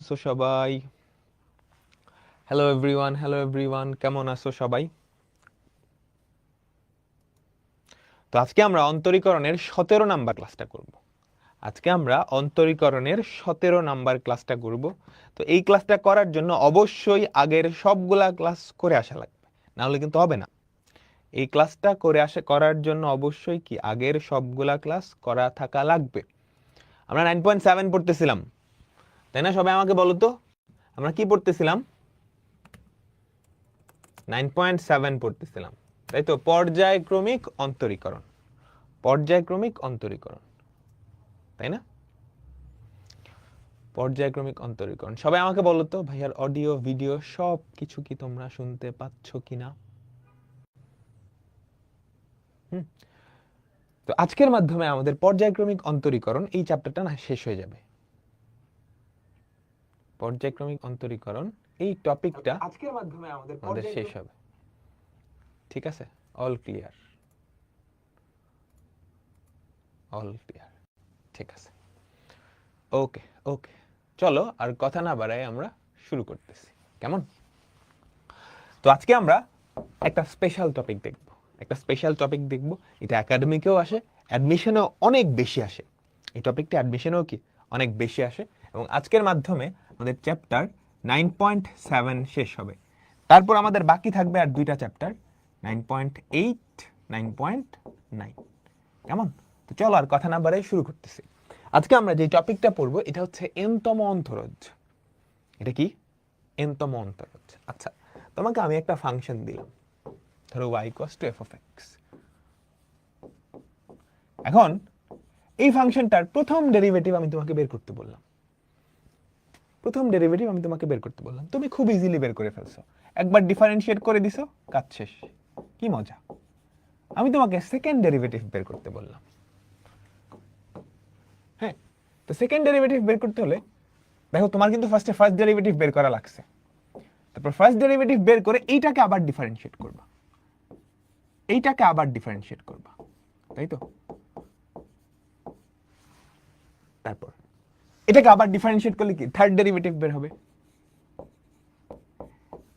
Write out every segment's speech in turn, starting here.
আছো সবাই? Hello everyone, কেমন আছো সবাই? তো আজকে আমরা অন্তরীকরণের 17 নাম্বার ক্লাসটা করব। তো এই ক্লাসটা করার জন্য অবশ্যই আগের সবগুলা ক্লাস করে আসা লাগবে, না হলে কিন্তু হবে না। এই ক্লাসটা করার জন্য অবশ্যই কি আগের সবগুলা ক্লাস করা থাকা লাগবে। আমরা 9.7 পড়তেছিলাম, তাই না? সবাই আমাকে বলো তো, আমরা কি পড়তেছিলাম? 9.7 পড়তেছিলাম, তাই তো? পর্যায়ক্রমিক অন্তরীকরণ, তাই না? পর্যায়ক্রমিক অন্তরীকরণ। সবাই আমাকে বলো তো, ভাইয়ার অডিও ভিডিও সব কিছু কি তোমরা শুনতে পাচ্ছ কিনা? তো আজকের মাধ্যমে আমাদের পর্যায়ক্রমিক অন্তরীকরণ এই চ্যাপ্টারটা না শেষ হয়ে যাবে। পর্যায়ক্রমিক অন্তরীকরণ এই টপিকটা আজকের মাধ্যমে আমাদের শেষ হবে। ঠিক আছে? All clear? ঠিক আছে, ওকে ওকে। চলো আর কথা না বাড়াই আমরা শুরু করতেছি, কেমন? তো আজকে আমরা একটা স্পেশাল টপিক দেখব। এটা একাডেমিকেও আসে, অ্যাডমিশনেও অনেক বেশি আসে। এই টপিকটা অ্যাডমিশনেও কি অনেক বেশি আসে। এবং আজকের মাধ্যমে আমাদের চ্যাপ্টার 9.7 শেষ হবে। তারপর আমাদের বাকি থাকবে আর দুইটা চ্যাপ্টার, 9.8, 9.9। কেমন? তো চলো আর কথা না বাড়াই শুরু করতেছি। আজকে আমরা যে টপিকটা পড়বো এটা হচ্ছে এনতম অন্তরজ। এটা কি? এনতম অন্তরজ। আচ্ছা, তোমাকে আমি একটা ফাংশন দিলাম, ধরো y equals two f of x। এখন এই ফাংশনটার প্রথম ডেরিভেটিভ আমি তোমাকে বের করতে বললাম। তুমি খুব ইজিলি বের করে ফেলছো, একবার ডিফারেন্সিয়েট করে দিছো, কাজ শেষ। কি মজা! আমি তোমাকে সেকেন্ড ডেরিভেটিভ বের করতে বললাম। হ্যাঁ, তো সেকেন্ড ডেরিভেটিভ বের করতে হলে দেখো তোমার কিন্তু ফার্স্ট ডেরিভেটিভ বের করা লাগছে। তারপর ফার্স্ট ডেরিভেটিভ বের করে এইটাকে আবার ডিফারেন্সিয়েট করবা, তাই তো? তারপর এটাকে আবার ডিফারেন্সিয়েট করলে কি থার্ড ডেরিভেটিভ বের হবে।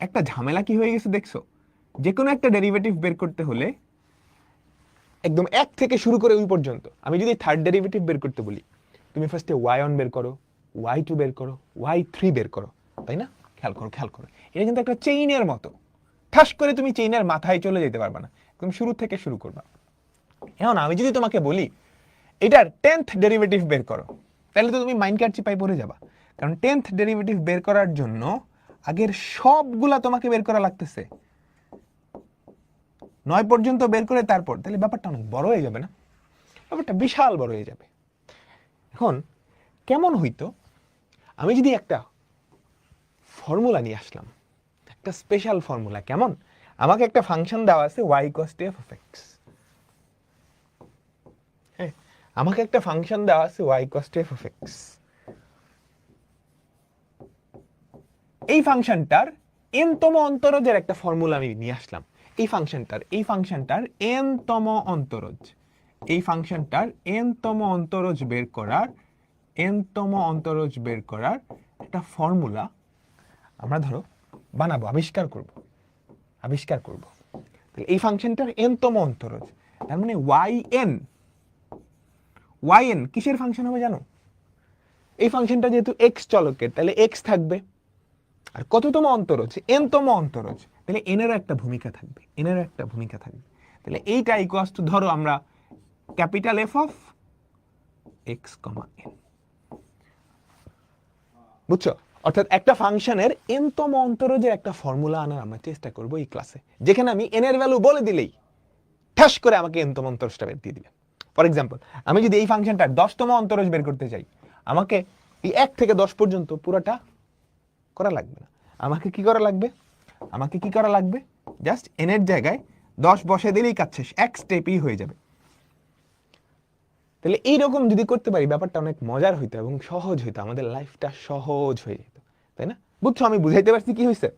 একটা ঝামেলা কি হয়ে গেছে দেখছো? যে কোনো একটা ডেরিভেটিভ বের করতে হলে একদম এক থেকে শুরু করে ওই পর্যন্ত, আমি যদি থার্ড ডেরিভেটিভ বের করতে বলি, তুমি ফার্স্টে y1 বের করো, y2 বের করো, y3 বের করো, তাই না? খেয়াল করো, এটা কিন্তু একটা চেইনের মতো। ঠাস করে তুমি চেইনের মাথায় চলে যেতে পারবে না, একদম শুরু থেকে শুরু করবা। এখন আমি যদি তোমাকে বলি এটার 10th ডেরিভেটিভ বের করো, তাহলে তো তুমি মাইন্ড কাটছি পাই পড়ে যাবা। কারণ 10th ডেরিভেটিভ বের করার জন্য আগের সবগুলা তোমাকে বের করা লাগতেছে, 9 পর্যন্ত বের করে তারপর, তাহলে ব্যাপারটা অনেক বড় হয়ে যাবে না? ব্যাপারটা বিশাল বড় হয়ে যাবে। এখন কেমন হইতো আমি যদি একটা ফর্মুলা নিয়ে আসলাম, একটা স্পেশাল ফর্মুলা। কেমন? আমাকে একটা ফাংশন দেওয়া আছে y equals two f of x। হ্যাঁ, আমাকে একটা ফাংশন দেওয়া আছে y equals two f of x। এই ফাংশনটার n তম অন্তরজের একটা ফর্মুলা আমি নিয়ে আসলাম। এই ফাংশনটার n তম অন্তরজ, বের করার একটা ফর্মুলা আমরা ধরো বানাবো, আবিষ্কার করব। তাহলে এই ফাংশনটার n তম অন্তরজ, তার মানে yn কিসের ফাংশন হবে জানো? এই ফাংশনটা যেহেতু x চলকের, তাহলে x থাকবে। আর কততম অন্তরজ? n-তম অন্তরজ, তাহলে এনেরও একটা ভূমিকা থাকবে, তাহলে এইটা ইকুয়ালস টু, ধরো আমরা capital F of x, n। বুঝছো? অর্থাৎ একটা ফাংশনের n-তম অন্তরজের একটা ফর্মুলা আনার আমরা চেষ্টা করব এই ক্লাসে, যেখানে আমি n এর ভ্যালু বলে দিলেই ঠাস করে আমাকে n-তম অন্তরজটা বের দিয়ে দিবে। ফর এক্সাম্পল, আমি যদি এই ফাংশনটার 10তম অন্তরজ বের করতে চাই, আমাকে এই 1 থেকে 10 পর্যন্ত পুরোটা করা লাগবে না। আমাকে কি করা লাগবে? জাস্ট n এর জায়গায় 10 বসে দিলেই কাজ শেষ, এক স্টেপই হয়ে যাবে। তাহলে এইরকম যদি করতে পারি, ব্যাপারটা অনেক মজার হইতো এবং সহজ হইতো, আমাদের লাইফটা সহজ হয়ে যেত, তাই না? বুঝছো আমি বুঝাইতে পারছি কি হয়েছে?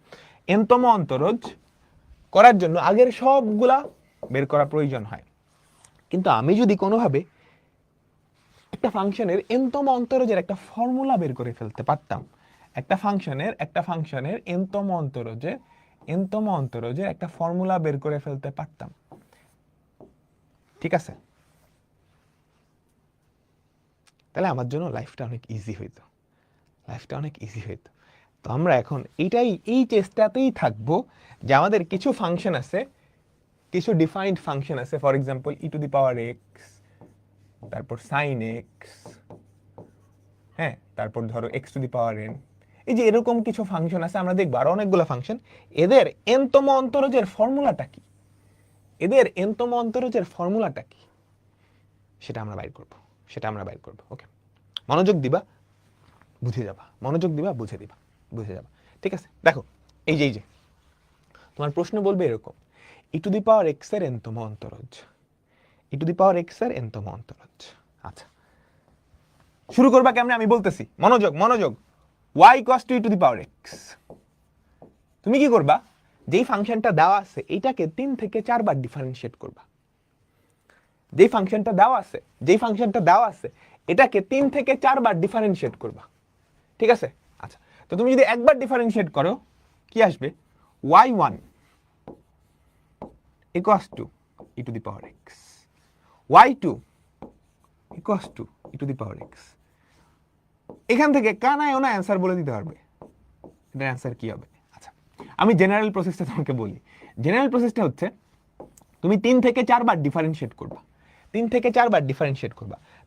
n-তম অন্তরজ করার জন্য আগের সবগুলা বের করা প্রয়োজন হয়, কিন্তু আমি যদি কোনোভাবে একটা ফাংশনের n-তম অন্তরজের একটা ফর্মুলা বের করে ফেলতে পারতাম, একটা ফাংশনের nতম অন্তরজের একটা ফর্মুলা বের করে ফেলতে পারতাম। ঠিক আছে, তাহলে আমার জন্য লাইফটা অনেক ইজি হইতো, তো আমরা এখন এই চেষ্টাতেই থাকবো যে আমাদের কিছু ফাংশন আছে, কিছু ডিফাইন্ড ফাংশন আছে, ফর এক্সাম্পল e⁻x, তারপর sin x, হ্যাঁ, তারপর ধরো x⁻n, এই যে এরকম কিছু ফাংশন আছে, আমরা দেখবো আরো অনেকগুলো ফাংশন। এদের nতম অন্তরজের ফর্মুলাটা কি, সেটা আমরা বাইর করব। ওকে, মনোযোগ দিবা, বুঝে যাবা, বুঝে যাবা। ঠিক আছে, দেখো এই যে তোমার প্রশ্ন বলবে এরকম, e⁻x এর nতম অন্তরজ, আচ্ছা শুরু করবা কেমনে আমি বলতেছি, মনোযোগ। y = e⁻x, তুমি কি করবা, যেই ফাংশনটা দেওয়া আছে এইটাকে 3 থেকে 4 বার ডিফারেন্সিয়েট করবা। যেই ফাংশনটা দেওয়া আছে এটাকে 3 থেকে 4 বার ডিফারেন্সিয়েট করবা। ঠিক আছে, আচ্ছা, তো তুমি যদি একবার ডিফারেন্সিয়েট করো কি আসবে, y1 = e⁻x, y2 = e⁻x। এখান থেকে কানায় ওনা অ্যান্সার বলে দিতে পারবে, এটার অ্যান্সার কি হবে। আচ্ছা, আমি জেনারেল প্রসেসটা তোমাকে বলি। জেনারেল প্রসেসটা হচ্ছে তুমি 3 থেকে 4 বার ডিফারেন্সিয়েট করবা,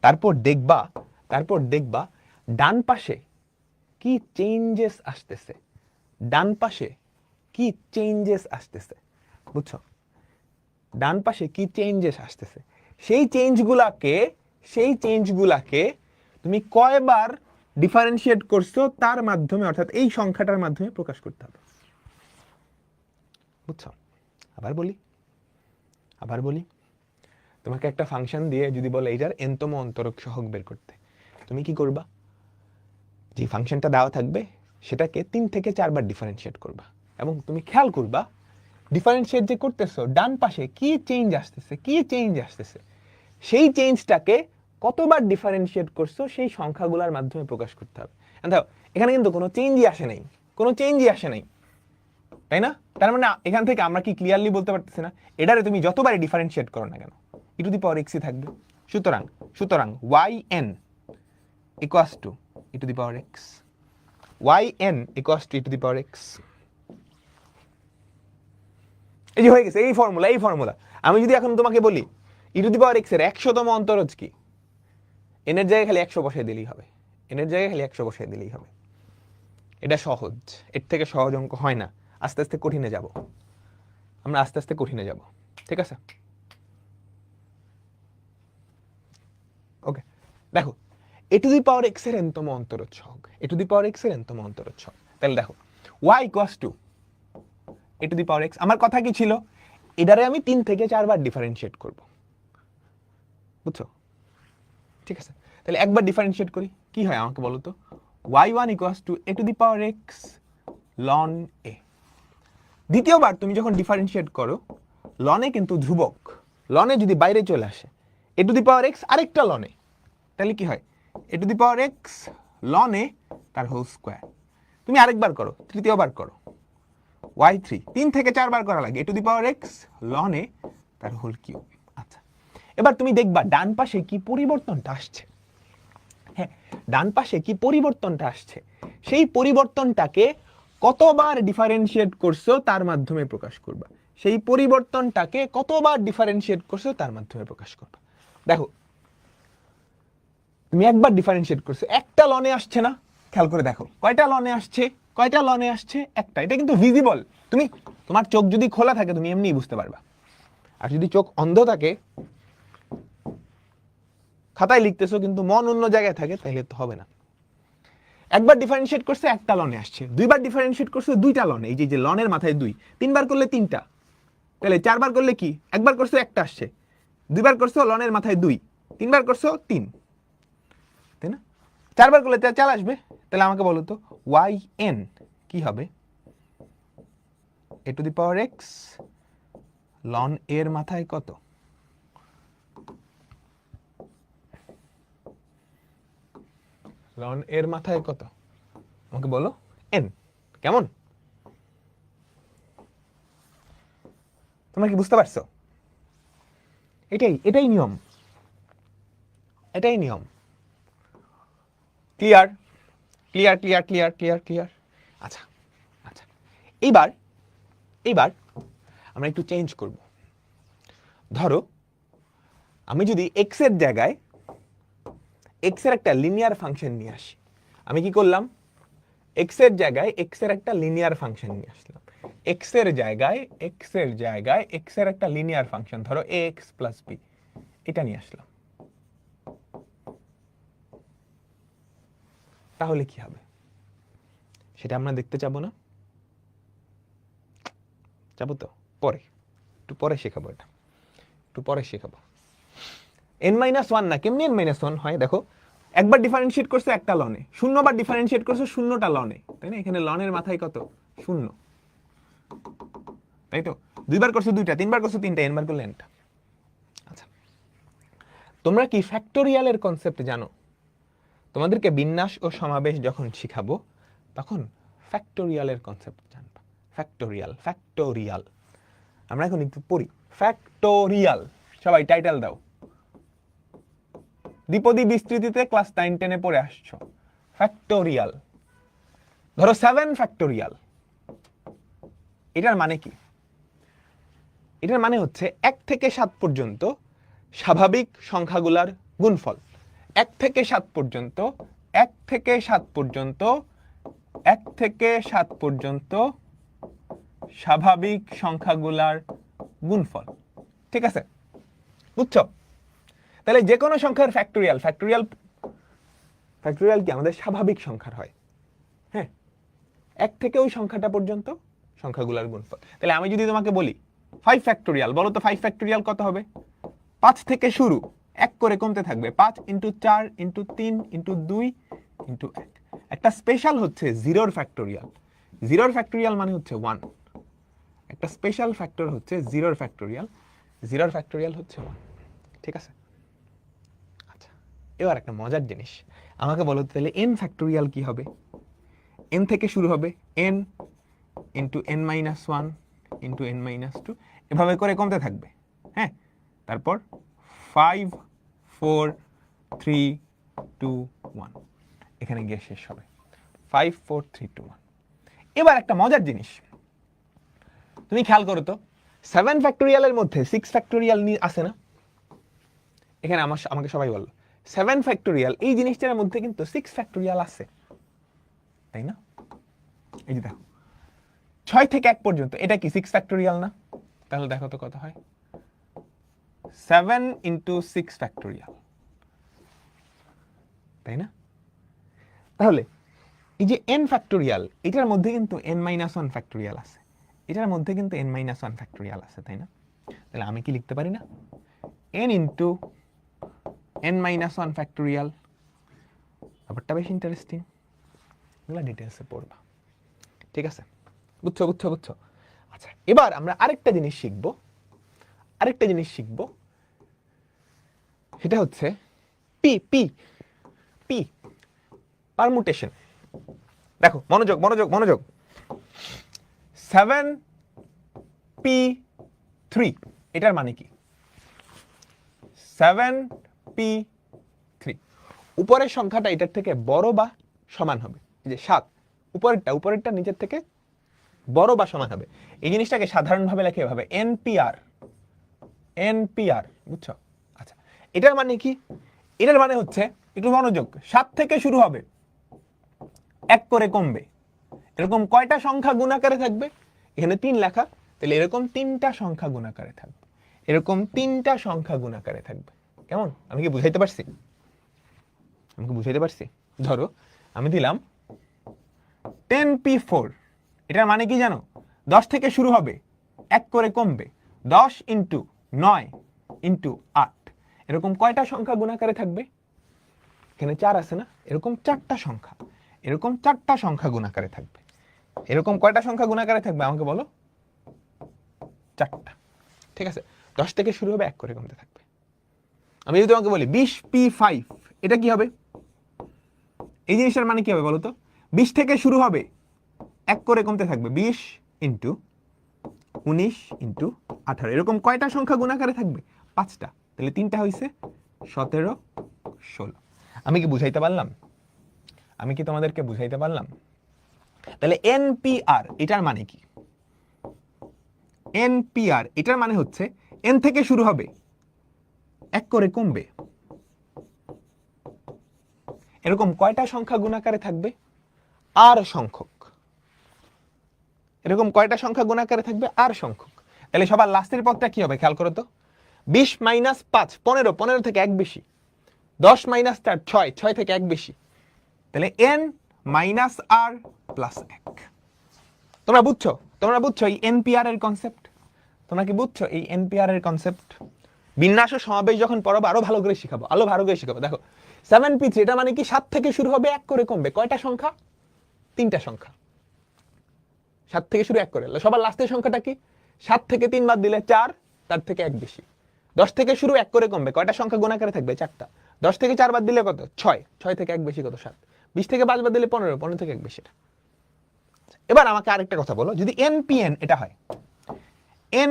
তারপর দেখবা ডান পাশে কি চেঞ্জেস আসতেছে, বুঝছো, ডান পাশে কি চেঞ্জেস আসতেছে, সেই চেঞ্জগুলাকে তুমি কয়বার ডিফারেন্সিয়েট করছো তার মাধ্যমে, অর্থাৎ এই সংখ্যাটার মাধ্যমে প্রকাশ করতে হবে, বুঝছো। আবার বলি, তোমাকে একটা ফাংশন দিয়ে যদি বলে এইটার nতম অন্তরক সহগ বের করতে, তুমি কি করবা, যে ফাংশনটা দেওয়া থাকবে সেটাকে 3 থেকে 4 বার ডিফারেন্সিয়েট করবা, এবং তুমি খেয়াল করবা ডিফারেন্সিয়েট যে করতেছো ডান পাশে কি চেঞ্জ আসতেছে, সেই চেঞ্জটাকে কতবার ডিফারেন্সিয়েট করছো সেই সংখ্যাগুলোর মাধ্যমে প্রকাশ করতে হবে। দেখো এখানে কিন্তু কোনো চেঞ্জই আসে নাই, তাই না? তার মানে এখান থেকে আমরা কি ক্লিয়ারলি বলতে পারতেছি না, এটারে তুমি যতবারই ডিফারেন্সিয়েট করো না কেন e⁻x থাকবে। সুতরাং yn = e⁻x, এই যে হয়ে গেছে, এই ফর্মুলা। আমি যদি এখন তোমাকে বলি e⁻x এর 100তম অন্তরজ কি, n এর জায়গায় খালি 100 বসাই দিলেই হবে, এটা সহজ, এর থেকে সহজ অঙ্ক হয় না। আস্তে আস্তে কঠিনে যাব, ঠিক আছে। ওকে, দেখো e⁻x এর nতম অন্তরজ সহগ, তাহলে দেখো y = e⁻x, আমার কথা কি ছিল, এটারে আমি 3 থেকে 4 বার ডিফারেন্সিয়েট করব, বুঝছো। ঠিক আছে, তাহলে একবার ডিফারেন্সিয়েট করি, কি হয় আমাকে বলো তো, y1 = e⁻x ln a। দ্বিতীয়বার তুমি যখন ডিফারেন্সিয়েট করো, ln a কিন্তু ধ্রুবক, ln a যদি বাইরে চলে আসে, e⁻x আরেকটা ln a, তাহলে কি হয়, e⁻x ln a তার হোল স্কয়ার। তুমি আরেকবার করো, তৃতীয়বার করো, y3, 3 থেকে 4 বার করা লাগে, e⁻x ln a তার হোল কিউব। আচ্ছা, এবার তুমি দেখবা ডান পাশে কি পরিবর্তনটা আসছে, হ্যাঁ, ডান পাশে কি পরিবর্তনটা আসছে, সেই পরিবর্তনটাকে কতবার ডিফারেন্সিয়েট করছো তার মাধ্যমে প্রকাশ করবা, দেখো তুমি একবার ডিফারেন্সিয়েট করছো, একটা ln a আসছে না, খেয়াল করে দেখো কয়টা ln a আসছে, একটা। এটা কিন্তু ভিজিবল, তোমার চোখ যদি খোলা থাকে তুমি এমনিই বুঝতে পারবা, আর যদি চোখ অন্ধ থাকে, খাতায় লিখতেছো কিন্তু মন অন্য জায়গায় থাকে, তাহলে তো হবে না। একবার ডিফারেন্সিয়েট করছে, একটা ln a আসছে, দুইবার ডিফারেন্সিয়েট করছে, দুইটা ln a, এই যে ln এর মাথায় 2, তিনবার করলে 3টা, তাহলে 4 বার করলে কি, একবার করছো একটা আসছে, দুইবার করছো ln এর মাথায় 2, তিনবার করছো 3, তাই না? 4 বার করলে 4 আসবে, তাহলে আমাকে বলো তো yn কি হবে, e⁻x ln a এর মাথায় কত, ln a এর মাথায় কত, আমাকে বলো n। কেমন? তোমরা কি বুঝতে পারছো? এটাই নিয়ম, এটাই নিয়ম। Clear clear clear clear clear clear. আচ্ছা আচ্ছা, এইবার আমরা একটু চেঞ্জ করব। ধরো আমি যদি x এর জায়গায় x এর একটা লিনিয়ার ফাংশন নিয়ে আসি, আমি কি করলাম? x এর জায়গায় x এর একটা লিনিয়ার ফাংশন নিয়ে আসলাম। x এর জায়গায় x এর একটা লিনিয়ার ফাংশন, ধরো ax + b, এটা নিয়ে আসলাম। তাহলে কি হবে সেটা আমরা দেখতে যাবো না? যাবো তো, পরে, একটু পরে শেখাবো, এটা একটু পরে শেখাবো। n-1 না, কেমনি n-1 হয় দেখো, একবার ডিফারেন্সিয়েট করছো একটা লনে, 0 বার ডিফারেন্সিয়েট করছো 0টা লনে, তাই না? এখানে লনের মাথায় কত? 0, তাই তো? 2 বার করছো 2টা, 3 বার করছো 3টা, n বার করলে nটা। আচ্ছা, তোমরা কি ফ্যাক্টোরিয়ালের কনসেপ্ট জানো? তোমাদেরকে বিন্যাস ও সমাবেশ যখন শিখাবো তখন ফ্যাক্টোরিয়ালের কনসেপ্ট জানবা। ফ্যাক্টোরিয়াল আমরা এখন একটু পড়ি। ফ্যাক্টোরিয়াল, সবাই টাইটেল দাও। দ্বিপদী বিস্তৃতিতে ক্লাস 9-10-এ পড়ে আসছো। ফ্যাক্টোরিয়াল, ধরো 7 ফ্যাক্টোরিয়াল, এটার মানে কি? এটার মানে হচ্ছে 1 থেকে 7 পর্যন্ত স্বাভাবিক সংখ্যাগুলার গুণফল। 1 থেকে 7 পর্যন্ত স্বাভাবিক সংখ্যাগুলার গুণফল। ঠিক আছে, বুঝছো? তাহলে যে কোনো সংখ্যার ফ্যাক্টোরিয়াল কি আমাদের স্বাভাবিক সংখ্যার হয়। হ্যাঁ, 1 থেকে ওই সংখ্যাটা পর্যন্ত সংখ্যাগুলার গুণফল। তাহলে আমি যদি তোমাকে বলি 5 ফ্যাক্টোরিয়াল, বলো তো 5 ফ্যাক্টোরিয়াল কত হবে? 5 থেকে শুরু, 1 করে কমতে থাকবে, 5 × 4 × 3 × 2 × 1। একটা স্পেশাল হচ্ছে 0 ফ্যাক্টোরিয়াল। 0 ফ্যাক্টোরিয়াল মানে হচ্ছে 1। একটা স্পেশাল ফ্যাক্টর হচ্ছে 0 ফ্যাক্টোরিয়াল। 0 ফ্যাক্টোরিয়াল হচ্ছে 1। ঠিক আছে? আচ্ছা, এবার একটা মজার জিনিস আমাকে বলো, তাহলে n ফ্যাক্টোরিয়াল কি হবে? n থেকে শুরু হবে, n × n-1 × n-2, এভাবে করে কমতে থাকবে। হ্যাঁ, তারপর 5 4 3 2 1, এখানে গিয়ে শেষ হবে 5 4 3 2 1। এবার একটা মজার জিনিস তুমি খেয়াল করো তো, 7 ফ্যাক্টোরিয়ালের মধ্যে 6 ফ্যাক্টোরিয়াল আছে না? এখানে আমাকে সবাই বললো 7 ফ্যাক্টোরিয়াল, এই জিনিসটার মধ্যে কিন্তু 6 ফ্যাক্টোরিয়াল আছে, তাই না? এই যে দেখো 6 থেকে 1 পর্যন্ত, এটা কি 6 ফ্যাক্টোরিয়াল না? তাহলে দেখো তো কত হয়, 7 × 6 ফ্যাক্টোরিয়াল, তাই না? তাহলে এই যে n ফ্যাক্টোরিয়াল, এটার মধ্যে কিন্তু n-1 ফ্যাক্টোরিয়াল আছে, এটার মধ্যে কিন্তু n-1 ফ্যাক্টোরিয়াল আছে, তাই না? তাহলে আমি কি লিখতে পারি না, n × n-1 ফ্যাক্টোরিয়াল। ব্যাপারটা বেশ ইন্টারেস্টিং, এগুলো ডিটেলসে পড়বা। ঠিক আছে, বুঝছো? আচ্ছা, এবার আমরা আরেকটা জিনিস শিখবো, সেটা হচ্ছে পি পারমুটেশন। দেখো, মনোযোগ 7p3, এটার মানে কি? 7p3, উপরের সংখ্যাটা এটার থেকে বড় বা সমান হবে। এই যে 7, উপরেরটা নিচের থেকে বড় বা সমান হবে। এই জিনিসটাকে সাধারণভাবে লেখে এভাবে, NPR, বুঝছো? আচ্ছা, এটার মানে কি? এটার মানে হচ্ছে, একটু মনোযোগ, 7 থেকে শুরু হবে, 1 করে কমবে, এরকম কয়টা সংখ্যা গুণাকারে থাকবে? এখানে 3 লেখা, তাহলে এরকম 3টা সংখ্যা গুণাকারে থাকবে। কেমন? আমি কি বুঝাইতে পারছি? ধরো আমি দিলাম 10p4, এটার মানে কি জানো? 10 থেকে শুরু হবে, 1 করে কমবে, 10 × 9 × 8, এরকম কয়টা সংখ্যা গুণাকারে থাকবে? এখানে 4 আছে না? এরকম 4টা সংখ্যা গুণাকারে থাকবে। এরকম কয়টা সংখ্যা গুণাকারে থাকবে আমাকে বলো? 4টা। ঠিক আছে, 10 থেকে শুরু হবে, 1 করে কমতে থাকবে। আমি যদি তোমাকে বলি 20p5, এটা কি হবে? এই জিনিসটার মানে কি হবে বলো তো? 20 থেকে শুরু হবে, 1 করে কমতে থাকবে। 20 ইন্টু 19 ইন্টু 18, এরকম কয়টা সংখ্যা গুণাকারে থাকবে? 5টা। তাহলে 3টা হয়েছে 17, 16। আমি কি বুঝাইতে পারলাম? আমি কি তোমাদেরকে বুঝাইতে পারলাম? তাহলে NPR এটার মানে কি? NPR এটার মানে হচ্ছে n থেকে শুরু হবে, 1 করে কমবে, এরকম কয়টা সংখ্যা গুণাকারে থাকবে? r সংখ্যক। এরকম কয়টা সংখ্যা গুণাকারে থাকবে? r সংখ্যক। তাহলে সবার লাস্টের পদটা কি হবে খেয়াল করো তো। 20 মাইনাস 5 15, 15 থেকে 1 বেশি। 10 মাইনাস 4 6, 6 থেকে 1 বেশি। তাহলে n মাইনাস r প্লাস 1। তোমরা বুঝছো? তোমরা বুঝছো এই NPR এর কনসেপ্ট? তোমরা কি বুঝছো এই NPR এর কনসেপ্ট? বিন্যাস ও সমাবেশ যখন পড়াবো আরো ভালো করে শিখাবো, আরো ভালো করে শিখাবো। দেখো 7p3 এটা মানে কি 7 থেকে শুরু হবে, 1 করে কমবে। কয়টা সংখ্যা? 3টা সংখ্যা। 7 থেকে শুরু 1 করে। সবার লাস্টের সংখ্যাটা কি? 7 থেকে 3 বাদ দিলে 4, তার থেকে 1 বেশি। 10 থেকে শুরু 1 করে কমবে, কয়টা সংখ্যা গুণাকারে থাকবে? 4টা। 10 থেকে 4 বাদ দিলে কত? 6, 6 থেকে 1 বেশি কত? 7। 20 থেকে 5 বাদ দিলে 15, 15 থেকে 1 বেশি। এবার আমাকে আরেকটা কথা বলো, যদি NPN এটা হয়,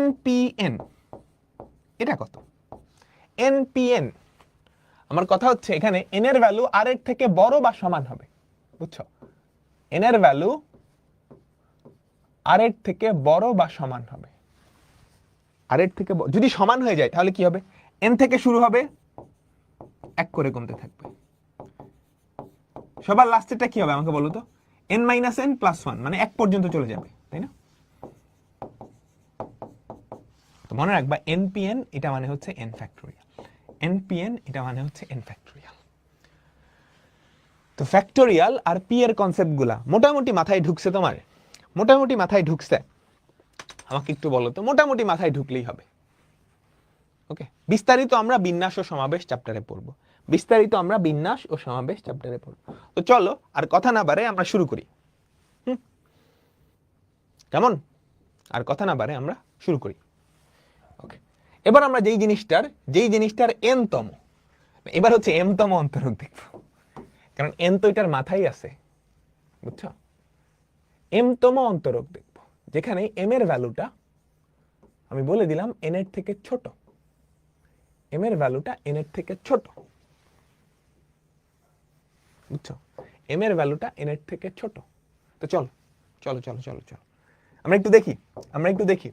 NPN এটা কত? NPN আমার কথা হচ্ছে এখানে n এর ভ্যালু r এর থেকে বড় বা সমান হবে। বুঝছো? n এর ভ্যালু r এর থেকে বড় বা সমান হবে। r এর থেকে যদি সমান হয়ে যায় তাহলে কি হবে? n থেকে শুরু হবে, 1 করে কমতে থাকবে। সবার লাস্টেরটা কি হবে আমাকে বলো তো? n মাইনাস n প্লাস 1, মানে 1 পর্যন্ত চলে যাবে, তাই না? তো মনে রাখবা NPN এটা মানে হচ্ছে n ফ্যাক্টোরিয়াল। NPN এটা মানে হচ্ছে n ফ্যাক্টোরিয়াল। তো ফ্যাক্টোরিয়াল আর p এর কনসেপ্টগুলা মোটামুটি মাথায় ঢুকছে তোমার? মোটামুটি মাথায় ঢুকছে? আমাকে একটু বলো তো, মোটামুটি মাথায় ঢুকলেই হবে। ওকে, বিস্তারিত আমরা বিন্যাস ও সমাবেশ চ্যাপ্টারে পড়বো। বিস্তারিত আমরা বিন্যাস ও সমাবেশ চ্যাপ্টারে পড়বো। তো চলো আর কথা না বাড়ে আমরা শুরু করি। কেমন? আর কথা না বাড়ে আমরা শুরু করি। ওকে, এবার আমরা যেই জিনিসটার n তম, এবার হচ্ছে m তম অন্তরক দেখব, কারণ n তো এটার মাথায় আছে। বুঝছো? m তম অন্তরক দেখব, যেখানে m এর ভ্যালুটা আমি বলে দিলাম n এর থেকে ছোট। m এর ভ্যালুটা n এর থেকে ছোট। বুঝছো? m এর ভ্যালুটা n এর থেকে ছোট। তো চলো চলো চলো চলো চলো আমরা একটু দেখি।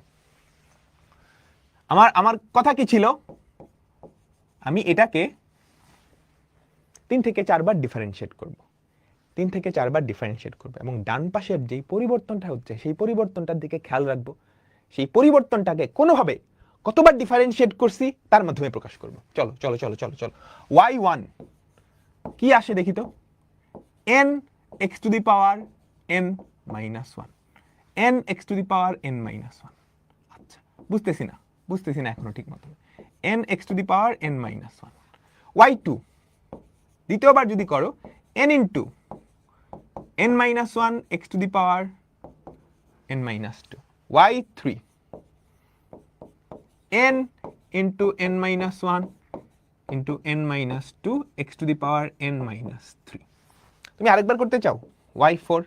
আমার কথা কি ছিল? আমি এটাকে 3 থেকে 4 বার ডিফারেন্সিয়েট করব। 3 থেকে 4 বার ডিফারেন্সিয়েট করব এবং ডান পাশের যেই পরিবর্তনটা হচ্ছে সেই পরিবর্তনটার দিকে খেয়াল রাখবো। সেই পরিবর্তনটাকে কোনোভাবে কতবার ডিফারেন্সিয়েট করছি তার মাধ্যমে প্রকাশ করব। চলো চলো চলো চলো চলো y1 কি আসে দেখি তো? n x to the power n minus 1, n x to the power n minus 1। আচ্ছা, বুঝতেছি না এখনো ঠিক মতো। n x to the power n minus 1। y2 দ্বিতীয়বার যদি করো, n into n minus 1 x to the power n minus 2। y3 n into n minus 1 into n minus 2 x to the power n minus 3। তুমি আরেকবার করতে চাও? y4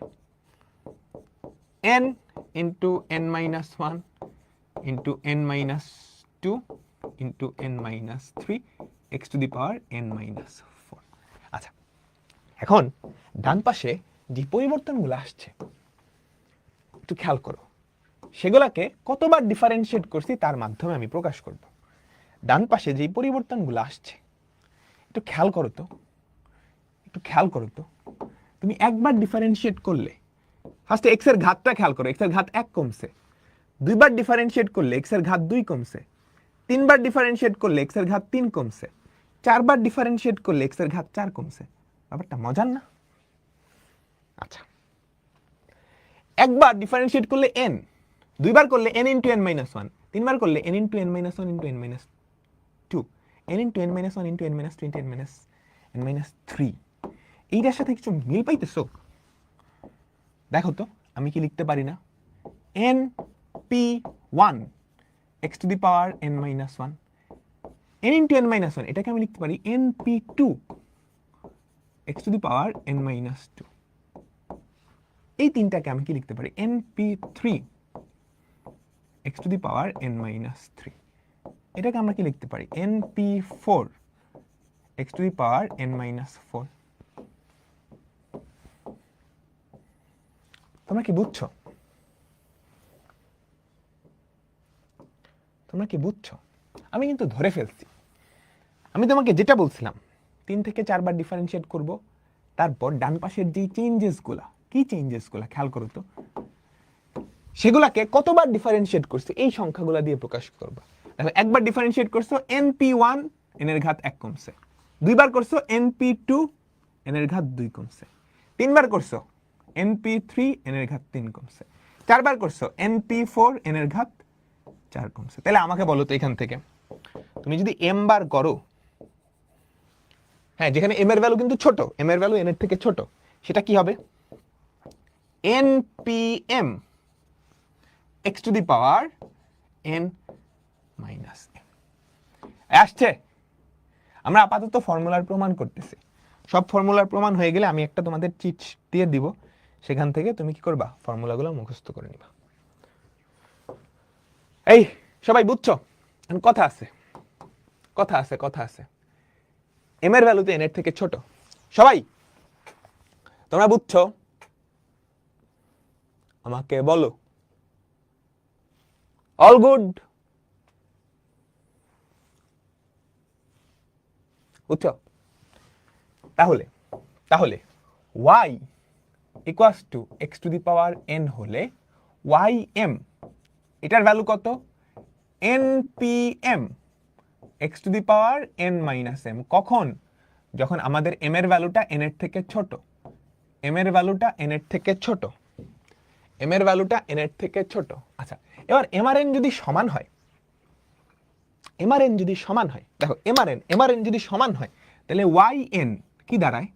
n into n minus 1 into n minus 2 into n minus 3 x to the power n minus 4। আচ্ছা, এখন ডান পাশে যে পরিবর্তনগুলো আসছে একটু খেয়াল করো, সেগুলাকে কতবার ডিফারেন্সিয়েট করছি তার মাধ্যমে আমি প্রকাশ করব। ডান পাশে যে পরিবর্তনগুলো আসছে একটু খেয়াল করো তো, তুমি একবার ডিফারেন্সিয়েট করলে ফার্স্টে x এর ঘাতটা খেয়াল করো, x এর ঘাত 1 কমছে। দুইবার ডিফারেন্সিয়েট করলে x এর ঘাত 2 কমছে। তিনবার ডিফারেন্সিয়েট করলে x এর ঘাত 3 কমছে। চারবার ডিফারেন্সিয়েট করলে x এর ঘাত 4 কমছে। ব্যাপারটা মজার না? আচ্ছা, একবার ডিফারেন্সিয়েট করলে n, দুইবার করলে n ইন্টু n মাইনাস 1, তিনবার করলে n into n minus 1 into n minus 2, n into n minus 1 into n minus 2 into n minus 3। এইটার সাথে কিছু মিল পাইতেছো? দেখো তো আমি কি লিখতে পারি না? np1 x to the power n minus 1, n into n minus 1, এটাকে আমি লিখতে পারি np2 x to the power n minus 2। এই তিনটাকে আমি কি লিখতে পারি, np3 x to the power n-3। এটাকে আমরা কি লিখতে পারি, np4 x to the power n-4। তোমরা কি বুঝছো? তোমরা কি বুঝছো? আমি কিন্তু ধরে ফেলছি। আমি তোমাকে যেটা বলছিলাম 3 থেকে 4 বার ডিফারেন্সিয়েট করব, তারপর ডান পাশের যে চেঞ্জেসগুলা, কি চেঞ্জেসগুলা খেয়াল করো তো, সেগুলাকে কতবার ডিফারেন্সিয়েট করছে এই সংখ্যাগুলা দিয়ে প্রকাশ করবা। দেখো, একবার ডিফারেন্সিয়েট করছো np1 n এর ঘাত 1 কমছে, দুইবার করছো np2 n এর ঘাত 2 কমছে, তিনবার করছো np3 n এর ঘাত 3 কমছে, চারবার করছো np4 n এর ঘাত 4 কমছে। তাহলে আমাকে বলো তো এখান থেকে তুমি যদি m বার করো, হ্যাঁ, যেখানে m এর ভ্যালু কিন্তু ছোট, m এর ভ্যালু n এর থেকে ছোট, সেটা কি হবে, npm x to the power n-m। আসছে? আমরা আপাতত ফর্মুলার প্রমাণ করতেছি। সব ফর্মুলার প্রমাণ হয়ে গেলে আমি একটা তোমাদের চিট দিয়ে দিব, সেখান থেকে তুমি কি করবা, ফর্মুলাগুলো মুখস্থ করে নিবা। এই সবাই বুঝছো? কথা আছে, কথা আছে, কথা আছে। m এর ভ্যালু তো n এর থেকে ছোট। সবাই তোমরা বুঝছো? আমাকে বলো। All good? বুঝছো? তাহলে তাহলে y equals to x to the power n হলে ym এটার ভ্যালু কত, npm x to the power n-m। কখন? যখন আমাদের m এর ভ্যালুটা n এর থেকে ছোট, m এর ভ্যালুটা n এর থেকে ছোট, m এর ভ্যালুটা n এর থেকে ছোট। আচ্ছা, এবার mrn যদি সমান হয়, mrn যদি সমান হয়, দেখো mrn যদি সমান হয়, তাহলে yn কি দাঁড়ায়,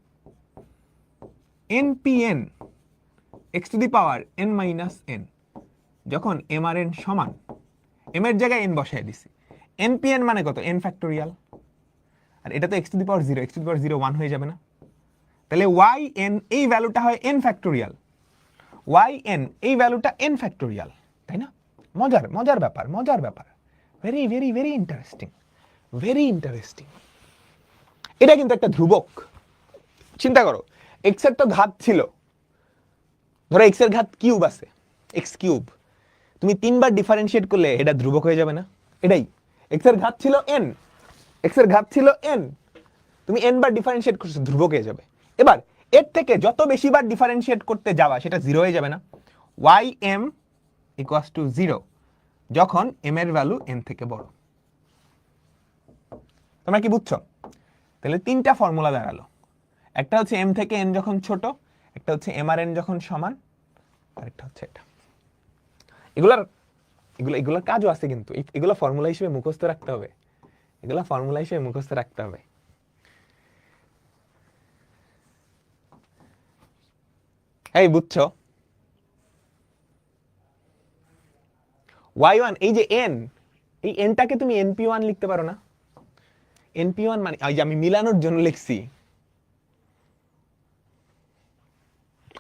npn x to the power n-n। যখন mrn সমান, m এর জায়গায় n বসায় দিছি, npn মানে কত, n ফ্যাক্টোরিয়াল, আর এটা তো x to the power 0, x to the power 0 1 হয়ে যাবে না? তাহলে yn এই ভ্যালুটা হয় n ফ্যাক্টোরিয়াল, yn এই ভ্যালুটা n ফ্যাক্টোরিয়াল, তাই না? মজার মজার ব্যাপার, মজার ব্যাপার, very very very interesting, very interesting. এটা কিন্তু একটা ধ্রুবক। চিন্তা করো, x এর তো ঘাত ছিল, ধরো x এর ঘাত কিউব আছে, x কিউব, তুমি 3 বার ডিফারেন্সিয়েট করলে এটা ধ্রুবক হয়ে যাবে না? এটাই, x এর ঘাত ছিল n, x এর ঘাত ছিল n, তুমি n বার ডিফারেন্সিয়েট করছো, ধ্রুবক হয়ে যাবে। এবার এর থেকে যত বেশি বার ডিফারেন্সিয়েট করতে যাওয়া, সেটা 0 হয়ে যাবে না? ym ইকুয়ালস টু 0 যখন m এর ভ্যালু n থেকে বড়। তোমরা কি বুঝছো? তাহলে 3টা ফর্মুলা দাঁড়ালো। একটা হচ্ছে m থেকে n যখন ছোট, একটা হচ্ছে mrn যখন সমান, আর একটা হচ্ছে এটা। এগুলার কাজও আছে কিন্তু, এগুলা ফর্মুলা হিসেবে মুখস্থ রাখতে হবে, এগুলা ফর্মুলা হিসেবে মুখস্থ রাখতে হবে। এই বুঝছো? y1 এই যে n, এই nটাকে তুমি np1 লিখতে পারো না? np1 মানে এই যে আমি মিলানোর জন্য লিখছি।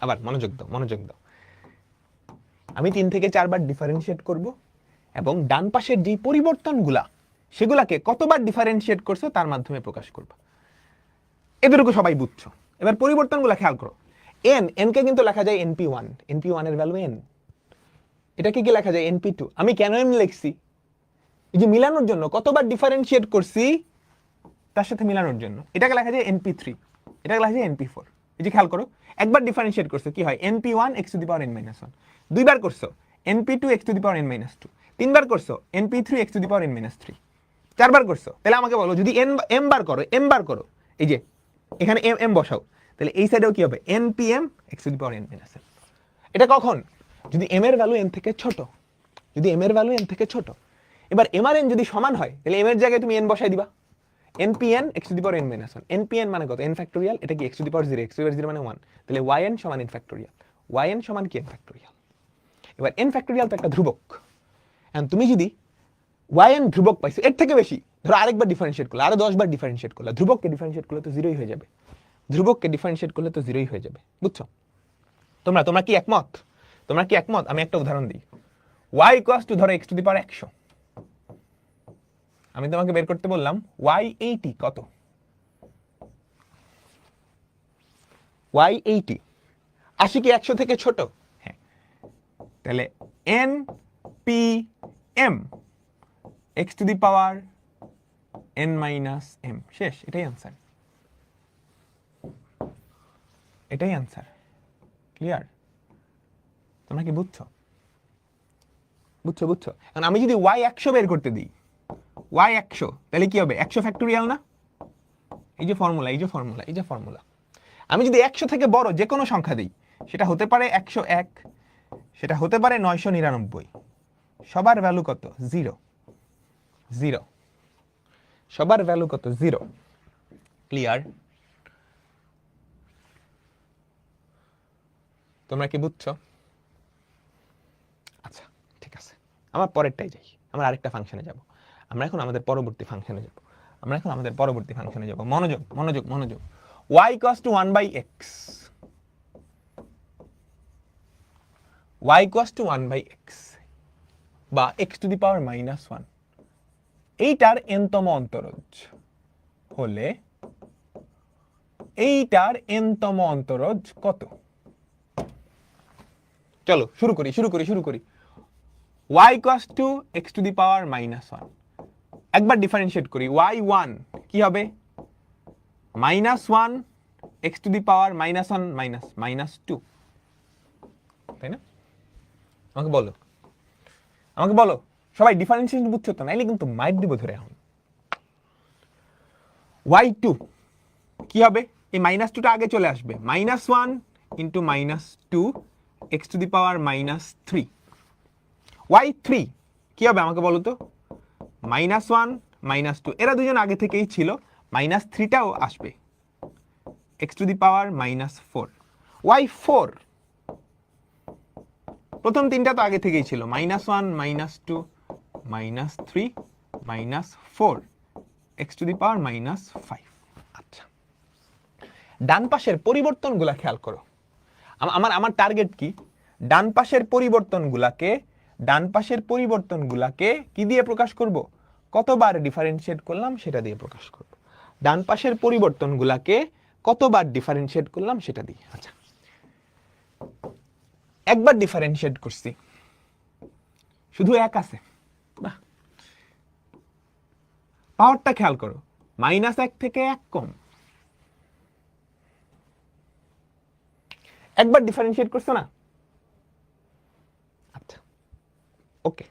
আবার মনোযোগ দাও, মনোযোগ দাও। আমি 3 থেকে 4 বার ডিফারেন্সিয়েট করব, এবং ডান পাশের যে পরিবর্তনগুলা, সেগুলাকে কতবার ডিফারেন্সিয়েট করছো তার মাধ্যমে প্রকাশ করব। এতটুকু সবাই বুঝছো? এবার পরিবর্তনগুলা খেয়াল করো। n কে কিন্তু লেখা যায় np1, np1 এর ভ্যালু n। এটাকে কি লেখা যায় np2। আমি কেন m লিখছি? এই যে মিলানোর জন্য, কতবার ডিফারেন্সিয়েট করছি তার সাথে মিলানোর জন্য। এটাকে লেখা যায় np3, এটাকে লেখা যায় np4। এই যে খেয়াল করো, একবার ডিফারেন্সিয়েট করছো, কি হয়, np1 x to the power n-1, দুইবার করছো np2 x to the power n-2, তিনবার করছো np3 x to the power n-3, চারবার করছো। তাহলে আমাকে বলো, যদি m বার করো, এই যে এখানে m বসাও, তাহলে এই সাইডেও কি হবে, npm x to the power n-n। এটা কখন? যদি m এর ভ্যালু n থেকে ছোট, যদি m এর ভ্যালু n থেকে ছোট। এবার mrn যদি সমান হয়, তাহলে m এর জায়গায় তুমি n বসাই দিবা, npn x to the power n-1। npn মানে কত, n ফ্যাক্টোরিয়াল, এটা কি x to the power 0, x to the power 0 মানে 1, তাহলে yn সমান n ফ্যাক্টোরিয়াল, yn সমান কি n ফ্যাক্টোরিয়াল। এবার n ফ্যাক্টোরিয়াল তো একটা ধ্রুবক, এখন তুমি যদি yn ধ্রুবক পাইছো, এর থেকে বেশি, ধরো আরেকবার ডিফারেন্সিয়েট করলে, আরো 10 বার ডিফারেন্সিয়েট করলে, ধ্রুবককে ডিফারেন্সিয়েট করলে তো 0ই হয়ে যাবে, ধ্রুবককে ডিফারেন্সিয়েট করলে তো 0ই হয়ে যাবে। বুঝছো? তোমরা কি একমত? তোমরা কি একমত? আমি একটা উদাহরণ দিই। y ইকুয়ালস টু ধরো x টু দি পাওয়ার 100। আমি তোমাকে বের করতে বললাম y 80 কত? y 80 80 কি 100 থেকে ছোট? হ্যাঁ, তাহলে n p m x to the power n minus m, শেষ। এটাই আনসার, এটাই আনসার। ক্লিয়ার? তোমরা কি বুঝছো? বুঝছো বুঝছো? এখন আমি যদি y 100 বের করতে দিই, y 100, তাহলে কি হবে? 100 ফ্যাক্টোরিয়াল না? এই যে ফর্মুলা, এই যে ফর্মুলা, এই যে ফর্মুলা। আমি যদি 100 থেকে বড় যে কোনো সংখ্যা দিই, সেটা হতে পারে 101, সেটা হতে পারে 999, সবার ভ্যালু কত? 0 0, সবার ভ্যালু কত? 0। ক্লিয়ার? তোমরা কি বুঝছো? আচ্ছা, ঠিক আছে, আমার পরেরটাই যাই। আমরা আরেকটা ফাংশনে যাব। আমরা এখন আমাদের পরবর্তী ফাংশনে যাব। মনোযোগ মনোযোগ মনোযোগ। y equals two 1/x, y equals two 1/x বা x টু দি পাওয়ার -1, এইটার n-তম অন্তরজ হলে এইটার n-তম অন্তরজ কত? চলো শুরু করি। y equals to x to the power -1, একবার ডিফারেন্সিয়েট করি। y1 কি হবে? -1 x টু দি পাওয়ার -1 -2, তাই না? আমাকে বলো সবাই ডিফারেন্সিয়েশন বুঝছো তো? নাইলে কিন্তু মাইট দিব ধরে। এখন y2 কি হবে? এই -2টা আগে চলে আসবে। -1 into -2 x to the power -3। y3 কি হবে আমাকে বলো তো? -1 -2, এরা দুজন আগে থেকেই ছিল, -3টাও আসবে, x to the power -4। y4 প্রথম তিনটা তো আগে থেকেই ছিল, -1 -2 -3 -4, x টু দি পাওয়ার -5। আচ্ছা, ডান পাশের পরিবর্তনগুলা খেয়াল করো। আমার টার্গেট কি? ডান পাশের পরিবর্তনগুলাকে কি দিয়ে প্রকাশ করব? কতবার ডিফারেন্সিয়েট করলাম সেটা দিয়ে প্রকাশ করব। ডান পাশের পরিবর্তনগুলাকে কতবার ডিফারেন্সিয়েট করলাম সেটা দিয়ে। আচ্ছা, একবার ডিফারেন্সিয়েট করছি, শুধু 1 আছে। বাহ, পাওয়ারটা খেয়াল করো, -1 থেকে 1 কম। একবার ডিফারেন্সিয়েট করছো না? আচ্ছা, ওকে,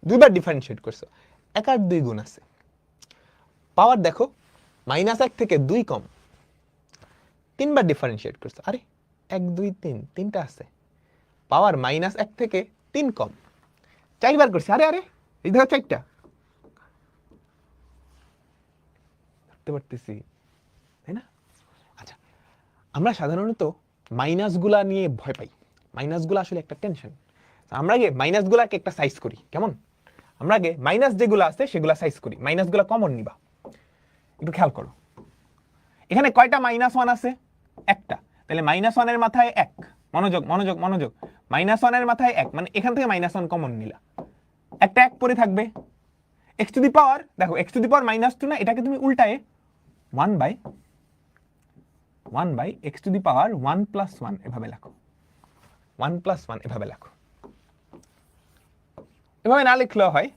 দুইবার ডিফারেন্সিয়েট করছো, 1 আর 2 গুণ আছে। পাওয়ার দেখো, -1 থেকে 2 কম। 3বার ডিফারেন্সিয়েট করছো, আরে 1 2 3, 3টা আছে। পাওয়ার -1 থেকে 3 কম। 4বার করছি, আরে এই দেখো 4টা। ধরতে পারতেছি, তাই না? আচ্ছা, আমরা সাধারণত মাইনাসগুলা নিয়ে ভয় পাই। মাইনাসগুলা আসলে একটা টেনশন। আমরা আগে মাইনাসগুলাকে একটা সাইজ করি, কেমন? আমরা আগে মাইনাস যেগুলো আছে সেগুলা সাইজ করি। মাইনাসগুলা কমন নিবা, একটু খেয়াল করো। এখানে কয়টা -1 আছে? একটা। তাহলে -1 এর মাথায় 1, মনোযোগ মনোযোগ মনোযোগ, -1 এর মাথায় 1, মানে এখান থেকে -1 কমন নিলা, একটা 1 পরে থাকবে। x টু দি পাওয়ার, দেখো x টু দি পাওয়ার -2 না, এটাকে তুমি উল্টায়ে 1 by x to the power 1 + 1 এভাবে লেখো। 1 + 1 এভাবে লেখো। এভাবে না লিখলেও হয়,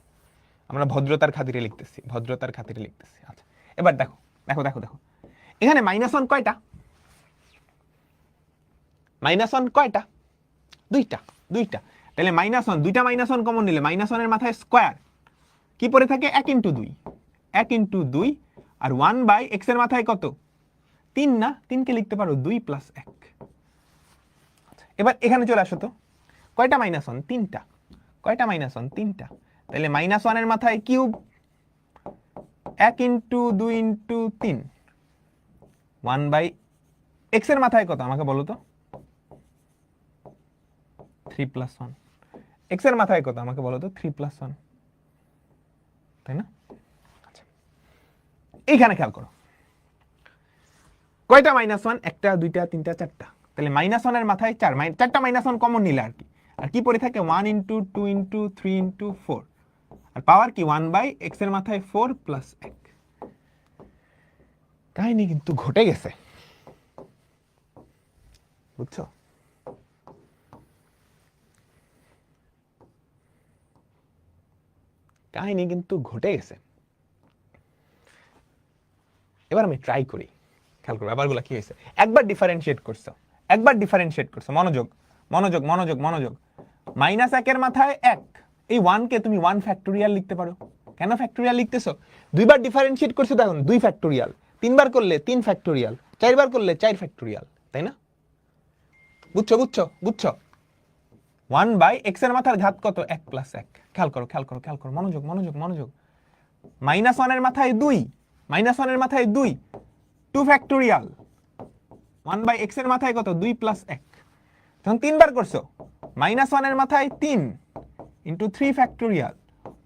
আমরা ভদ্রতার খাতিরে লিখতেছি। আচ্ছা, এবার দেখো, এখানে -1 কয়টা? -1 কয়টা? দুইটা। তাহলে -1, দুইটা -1 কমন নিলে -1 এর মাথায় স্কয়ার কি পড়ে থাকে? 1 × 2, 1 × 2, আর 1 বাই x এর মাথায় কত? 3 না? 3 কে লিখতে পারো 2 + 1। এবার এখানে চলে আসো তো, কয়টা -1? 3টা। কয়টা -1? 3টা। তাহলে -1 এর মাথায় কিউব, 1 × 2 × 3, 1 বাই x এর মাথায় কত আমাকে বলো তো? 3 + 1। x এর মাথায় কত আমাকে বলো তো? 3 + 1, তাই না? আচ্ছা, এইখানে খেয়াল করো, কয়টা -1? একটা, দুইটা, তিনটা, চারটা। তাহলে -1 এর মাথায় 4, চারটা -1 কমন নিলে আর কি। আর কি পড়ে থাকে 1 ইন্টু 2 ইন্টু 3 ইন্টু 4, আর পাওয়ার কি 1/x এর মাথায় 4 প্লাস 1। কাহিনী কিন্তু ঘটে গেছে, বুঝছো? কাহিনী কিন্তু ঘটে গেছে। এবার আমি ট্রাই করি, খেয়াল করো ব্যাপারগুলো কি হয়েছে। একবার ডিফারেন্সিয়েট করছো, মনোযোগ মনোযোগ মনোযোগ মনোযোগ। -1 এর মাথায় 1, এই 1 কে তুমি 1 ফ্যাক্টোরিয়াল লিখতে পারো। কেন ফ্যাক্টোরিয়াল লিখতেছো? দুইবার ডিফারেন্সিয়েট করছো তখন 2 ফ্যাক্টোরিয়াল, তিনবার করলে 3 ফ্যাক্টোরিয়াল, চারবার করলে 4 ফ্যাক্টোরিয়াল, তাই না? বুঝছো বুঝছো বুঝছো? 1/x এর মাথার ঘাত কত? 1 প্লাস 1। খেয়াল করো খেয়াল করো খেয়াল করো, মনোযোগ মনোযোগ মনোযোগ। -1 এর মাথায় 2, -1 এর মাথায় 2, 2 ফ্যাক্টোরিয়াল। 1/x এর মাথায় কত? 2 প্লাস 1। তখন তিনবার করছো, -1 এর মাথায় 3 into 3 factorial,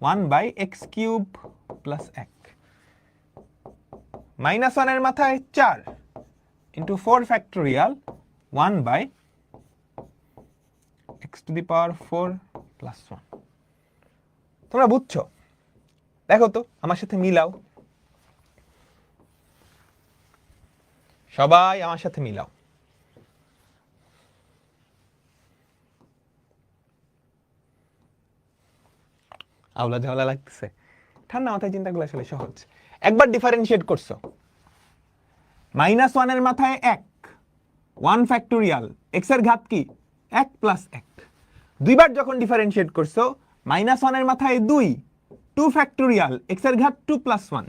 1/x cube plus 1। -1 এর মাথায় 4 into 4 factorial, 1/x two the power 4 plus 1। তোমরা বুঝছো? দেখো তো আমার সাথে মিলাও, সবাই আমার সাথে মিলাও। আওলা ঝাওলা লাগতেছে? ঠান্ডা মাথায় চিন্তাগুলো আসলে সহজ। একবার ডিফারেন্সিয়েট করছো, -1 এর মাথায় 1, 1 ফ্যাক্টোরিয়াল, x এর ঘাত কি? 1 প্লাস 1। দুইবার যখন ডিফারেন্সিয়েট করছো, -1 এর মাথায় 2, 2 ফ্যাক্টোরিয়াল, x এর ঘাত 2 প্লাস 1।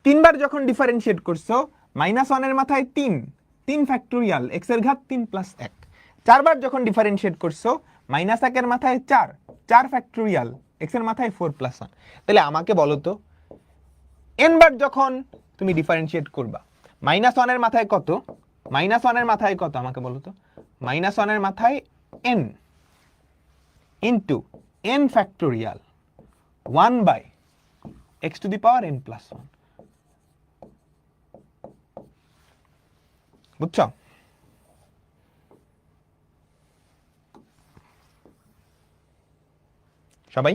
তিনবার যখন ডিফারেন্সিয়েট করছো, -1 এর মাথায় 3, 3 ফ্যাক্টোরিয়াল, x এর ঘাত 3 প্লাস 1। চারবার যখন ডিফারেন্সিয়েট করছো, -1 এর মাথায় 4, 4 ফ্যাক্টোরিয়াল, x এর মাথায় 4 প্লাস 1। তাহলে আমাকে বলো তো n বার যখন তুমি ডিফারেন্সিয়েট করবা, -1 এর মাথায় কত? -1 এর মাথায় কত আমাকে বলো তো? -1 এর মাথায় n into n factorial 1/x two the power n plus 1। বুঝছো? সবাই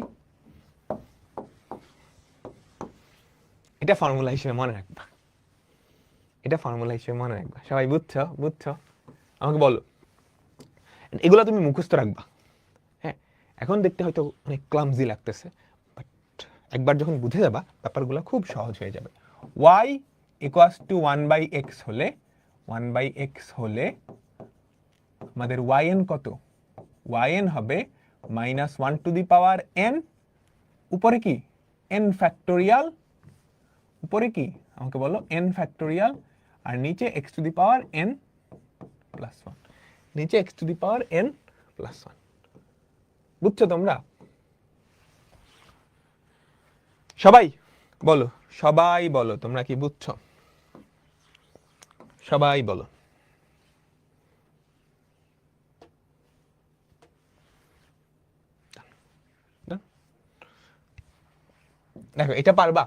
এটা ফর্মুলা হিসেবে মনে রাখবা, এটা ফর্মুলা হিসেবে মনে রাখবা। সবাই বুঝছো? বুঝছো? আমাকে বলো, এগুলো তুমি মুখস্থ রাখবা। হ্যাঁ, এখন দেখতে হয়তো অনেক ক্লামজি লাগতেছে, বাট একবার যখন বুঝে যাবা ব্যাপারগুলো খুব সহজ হয়ে যাবে। y ইকুয়ালস টু 1/x হলে, 1/x হলে আমাদের yn কত? yn হবে -1 টু দি পাওয়ার n, উপরে কি n ফ্যাক্টোরিয়াল, উপরে কি আমাকে বলো n ফ্যাক্টোরিয়াল, আর নিচে x to the power n plus 1, নিচে x to the power n plus 1। বুঝছো তোমরা? সবাই বলো, সবাই বলো তোমরা কি বুঝছো? সবাই বলো। দেখো এটা পারবা,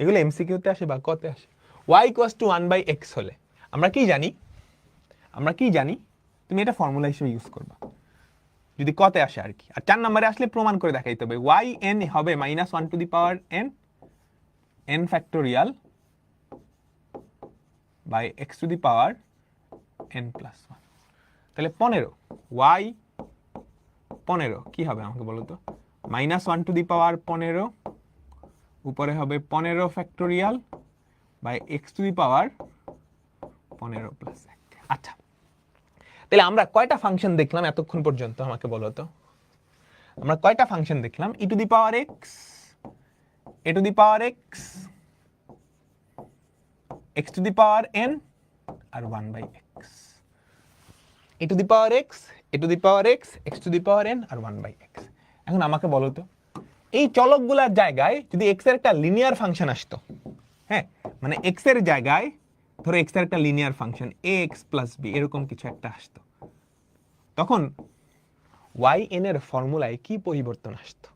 এগুলো এমসিকিউতে আসে বা কতে আসে। y ইকুয়ালস টু 1/x হলে আমরা কি জানি? আমরা কি জানি? তুমি এটা ফর্মুলা হিসেবে ইউজ করবা যদি কতে আসে আর কি। আর 4 নম্বরে আসলে প্রমাণ করে দেখাইতে হবে। yn হবে -1 to the power n, n factorial by x to the power n plus 1। তাহলে 15, y 15 কি হবে আমাকে বলো তো? -1 টু দি পাওয়ার 15, উপরে হবে 15 factorial by x to the power 15 plus 1। আচ্ছা, তাহলে আমরা কয়টা ফাংশন দেখলাম এতক্ষণ পর্যন্ত আমাকে বলো তো? আমরা কয়টা ফাংশন দেখলাম? e to the power x, a to the power x, x to the power n আর 1/x। e to the power x, a to the power x, x to the power n আর 1/x। এখন আমাকে বলো তো এই চলকগুলোর জায়গায় যদি x এর একটা লিনিয়ার ফাংশন আসতো, হ্যাঁ মানে x এর জায়গায় ধরো x এর একটা linear function ax plus b এরকম কিছু একটা আসতো, তখন yn এর ফর্মুলায় কি পরিবর্তন আসতো?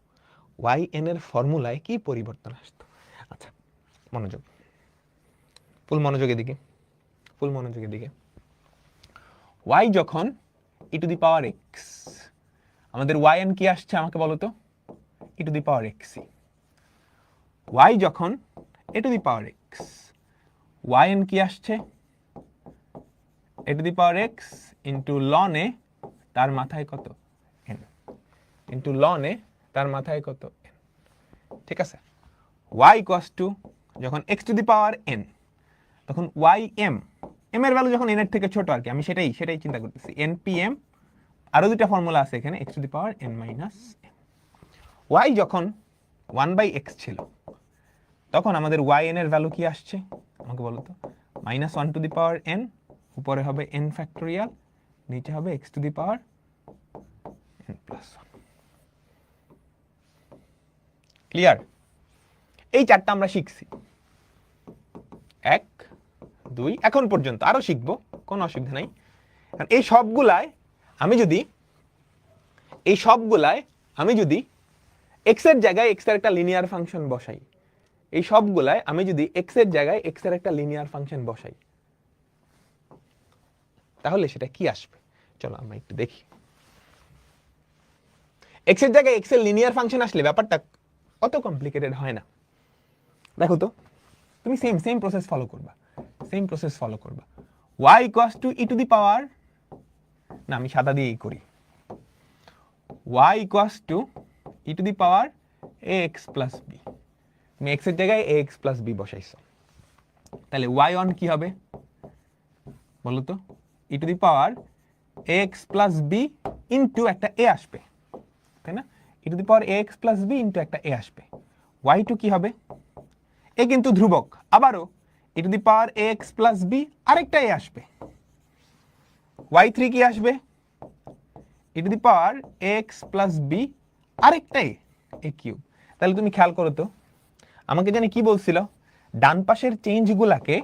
yn এর ফর্মুলায় কি পরিবর্তন আসতো? আচ্ছা মনোযোগ, ফুল মনোযোগ এদিকে। ফুল মনোযোগের দিকে। y যখন e to the power x, আমাদের yn কি আসছে আমাকে বলো তো? e to the power x। y যখন a to the power x, yn কি আসছে? a to the power x into ln a তার মাথায় কত? n ইন্টু ln a তার মাথায় কত? n। ঠিক আছে, y ইকুয়ালস টু যখন x to the power n, তখন ym, m এর ভ্যালু যখন n এর থেকে ছোট আর কি, আমি সেটাই চিন্তা করতেছি। npm, আরো দুটো ফর্মুলা আছে এখানে, x to the power n minus m। y যখন 1/x ছিল, তখন আমাদের yn এর ভ্যালু কি আসছে আমাকে বলো তো? Minus 1 to the power n, উপরে হবে n ফ্যাক্টোরিয়াল, নিচে হবে x to the power n plus 1। Clear? এই চারটা আমরা শিখছি, 1 2 এখন পর্যন্ত, আরো শিখবো, কোনো অসুবিধা নাই। এই সবগুলায় আমি যদি x এর জায়গায় x এর একটা লিনিয়ার ফাংশন বসাই, এই সবগুলায় আমি যদি x এর জায়গায় x এর একটা লিনিয়ার ফাংশন বসাই, তাহলে সেটা কি আসবে? চলো আমরা একটু দেখি। x এর জায়গায় x এর লিনিয়ার ফাংশন আসলে ব্যাপারটা অত কমপ্লিকেটেড হয় না। দেখো তো, তুমি সেম প্রসেস ফলো করবা, y equals to e to the power, না আমি সাদা দিয়েই করি, y equals to e to the power ax plus b। তুমি x এর জায়গায় ax প্লাস b বসাইছো, তাহলে y1 কি হবে বলো তো? e to the power ax plus b into একটা a আসবে, তাই না? e to the power ax plus b into একটা a আসবে। y2 কি হবে? a কিন্তু ধ্রুবক, আবারও e to the power ax plus b আরেকটা a আসবে। y3 কি আসবে? e to the power ax plus b আরেকটা a কিউব। তাহলে তুমি খেয়াল করো তো, আমাকে জানি কি বলছিল, ডান পাশের চেঞ্জগুলাকে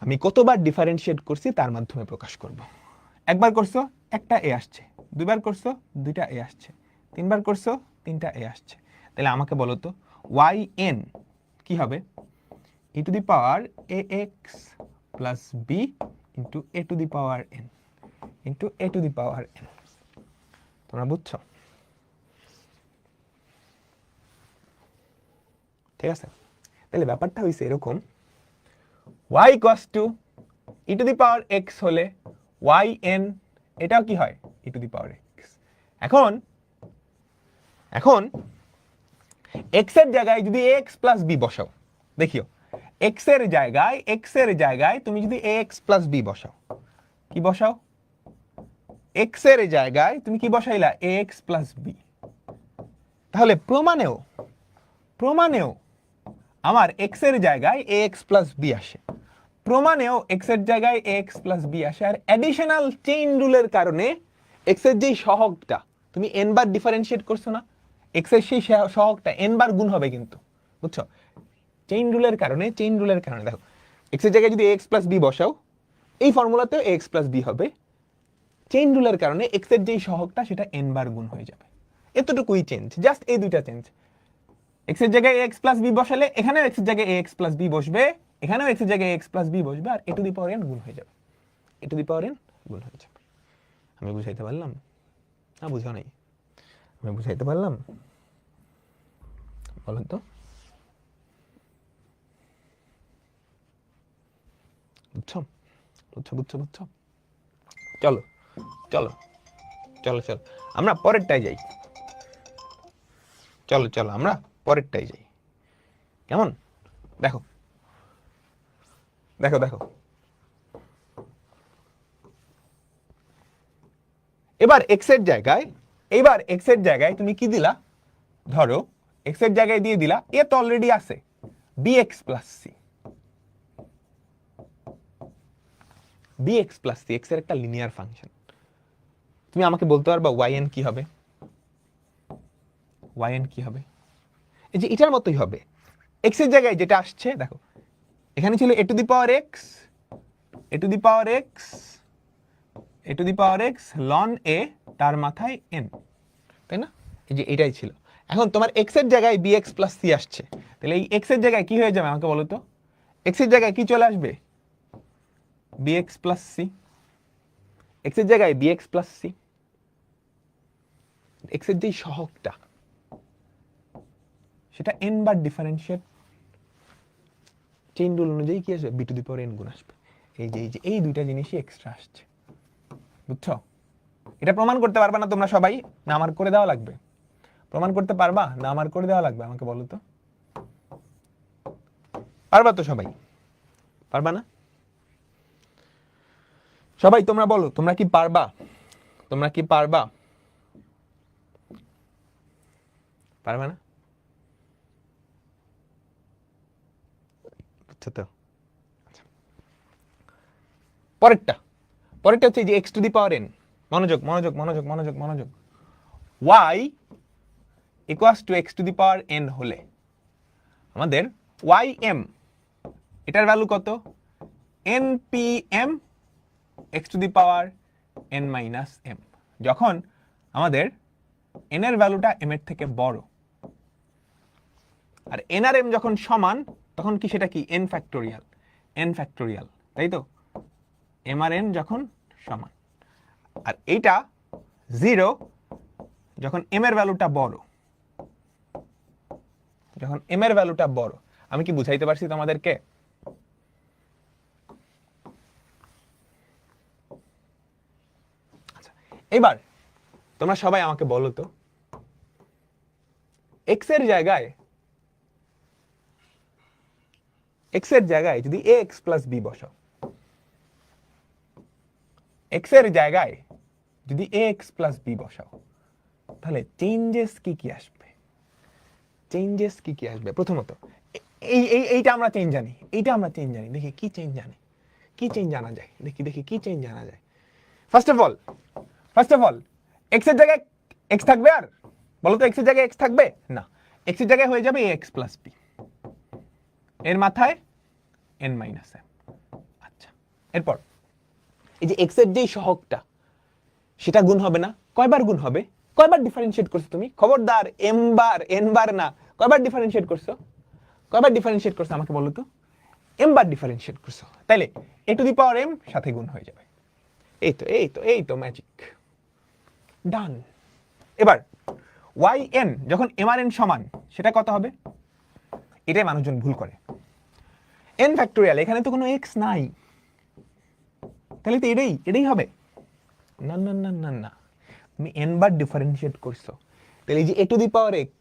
আমি কতবার ডিফারেন্সিয়েট করছি তার মাধ্যমে প্রকাশ করব। একবার করছো একটা এ আসছে, দুইবার করছো দুইটা এ আসছে, তিনবার করছো তিনটা এ আসছে। তাহলে আমাকে বলো তো yn কি হবে? e to the power ax plus b into a to the power n into a to the power n। তোমরা বুঝছো? ঠিক আছে, তাহলে ব্যাপারটা হইছে এরকম, y equals to e to the power x হলে yn এটাও কি হয়? e to the power x। এখন x এর জায়গায় যদি ax প্লাস b বসাও, দেখিও x এর জায়গায় তুমি যদি ax প্লাস b বসাও, কি বসাও? x এর জায়গায় তুমি কি বসাইলা? ax plus b। তাহলে প্রমাণেও আমার x এর জায়গায় ax প্লাস b আসে, প্রমাণেও x এর জায়গায় ax প্লাস b আসে। আর অ্যাডিশনাল চেইন রুলের কারণে x এর যেই সহগটা তুমি n বার ডিফারেন্সিয়েট করছো না, x এর সেই সহগটা n বার গুণ হবে কিন্তু, বুঝছো? চেইন রুলের কারণে দেখো, x এর জায়গায় যদি ax প্লাস b বসাও, এই ফর্মুলাতেও ax প্লাস b হবে। চেইন রুলের কারণে x এর যেই সহগটা সেটা n বার গুণ হয়ে যাবে। এতটুকুই চেঞ্জ, জাস্ট এই দুইটা চেঞ্জ। x এর জায়গায় ax প্লাস b বসালে এখানেও x এর জায়গায় ax প্লাস b বসবে, এখানেও x এর জায়গায় ax প্লাস b বসবে, আর a to the power n গুণ হয়ে যাবে, a to the power n গুণ হয়ে যাবে। আমি বুঝাইতে পারলাম? না বুঝাও নাই? আমি বুঝাইতে পারলাম? বলেন তো, বুঝছো? চলো আমরা পরেরটাই যাই। চলো আমরা পরেরটাই যাই। কেমন? দেখো এবার x এর জায়গায় তুমি কি দিলা? ধরো x এর জায়গায় দিয়ে দিলা, এ তো অলরেডি আছে, bx প্লাস c। x এর একটা লিনিয়ার ফাংশন। তুমি আমাকে বলতে পারবা yn কি হবে? এই যে এটার মতোই হবে, x এর জায়গায় যেটা আসছে, দেখো এখানে ছিল a to the power x ln a তার মাথায় n, তাই না? এই যে এটাই ছিল। এখন তোমার x এর জায়গায় bx প্লাস c আসছে, তাহলে এই x এর জায়গায় কি হয়ে যাবে আমাকে বলো তো? x এর জায়গায় কি চলে আসবে? bx প্লাস c, x এর জায়গায় bx প্লাস c, x এর যে সহগটা সেটা n বার ডিফারেন্সিয়েট চেইন রুল অনুযায়ী কি আসবে, b two the power n গুণ আসবে। এই দুইটা জিনিসই এক্সট্রা আসছে, বুঝছো? এটা প্রমাণ করতে পারবা না তোমরা সবাই, না আমার করে দেওয়া লাগবে? প্রমাণ করতে পারবা না আমার করে দেওয়া লাগবে? আমাকে বলো তো, পারবা তো সবাই? পারবা না সবাই? তোমরা বলো, তোমরা কি পারবা? তোমরা কি পারবা? পারবা না? বুঝছো তো? পরেরটা হচ্ছে যে x to the power n, মনোযোগ মনোযোগ মনোযোগ মনোযোগ মনোযোগ, y equals to x to the power n হলে আমাদের ym এটার ভ্যালু কত, npm x to the power n minus m। যখন আমাদের n এর ভ্যালুটা m এর থেকে বড় আর n আর m যখন সমান, তখন কি সেটা কি n ফ্যাক্টোরিয়াল, তাই তো? m আর n যখন সমান, আর এইটা 0 যখন m এর ভ্যালুটা বড়, যখন m এর ভ্যালুটা বড়। আমি কি বুঝাইতে পারছি তোমাদেরকে? আচ্ছা, এবার তোমরা সবাই আমাকে বলো তো, x এর জায়গায় যদি ax প্লাস b বসাও, x এর জায়গায় যদি ax প্লাস b বসাও, তাহলে চেঞ্জেস কি আসবে? চেঞ্জেস কি আসবে? প্রথমত এইটা আমরা চেঞ্জ জানি, দেখি কি চেঞ্জ জানা যায়, দেখি কি চেঞ্জ জানা যায়। ফার্স্ট অফ অল x এর জায়গায় x থাকবে, আর বলো তো x এর জায়গায় x থাকবে না, x এর জায়গায় হয়ে যাবে ax প্লাস b, এর মাথায় n মাইনাস m। আচ্ছা, এরপর এই যে x এর যেই সহগটা সেটা গুণ হবে না? কয়বার গুণ হবে? কয়বার ডিফারেন্সিয়েট করছো তুমি? খবরদার m বার n বার না, কয়বার ডিফারেন্সিয়েট করছো? আমাকে বলো তো। m বার ডিফারেন্সিয়েট করছো, তাইলে a to the power m সাথে গুণ হয়ে যাবে। এই তো ম্যাজিক, ডান। এবার yn যখন m আর n সমান, সেটা কত হবে? এটাই মানুষজন ভুল করে, n ফ্যাক্টোরিয়াল, এখানে তো কোনো x নাই, তাহলে তো এটাই হবে। না, তুমি n বার ডিফারেন্সিয়েট করছো, তাহলে এই যে a to the power x,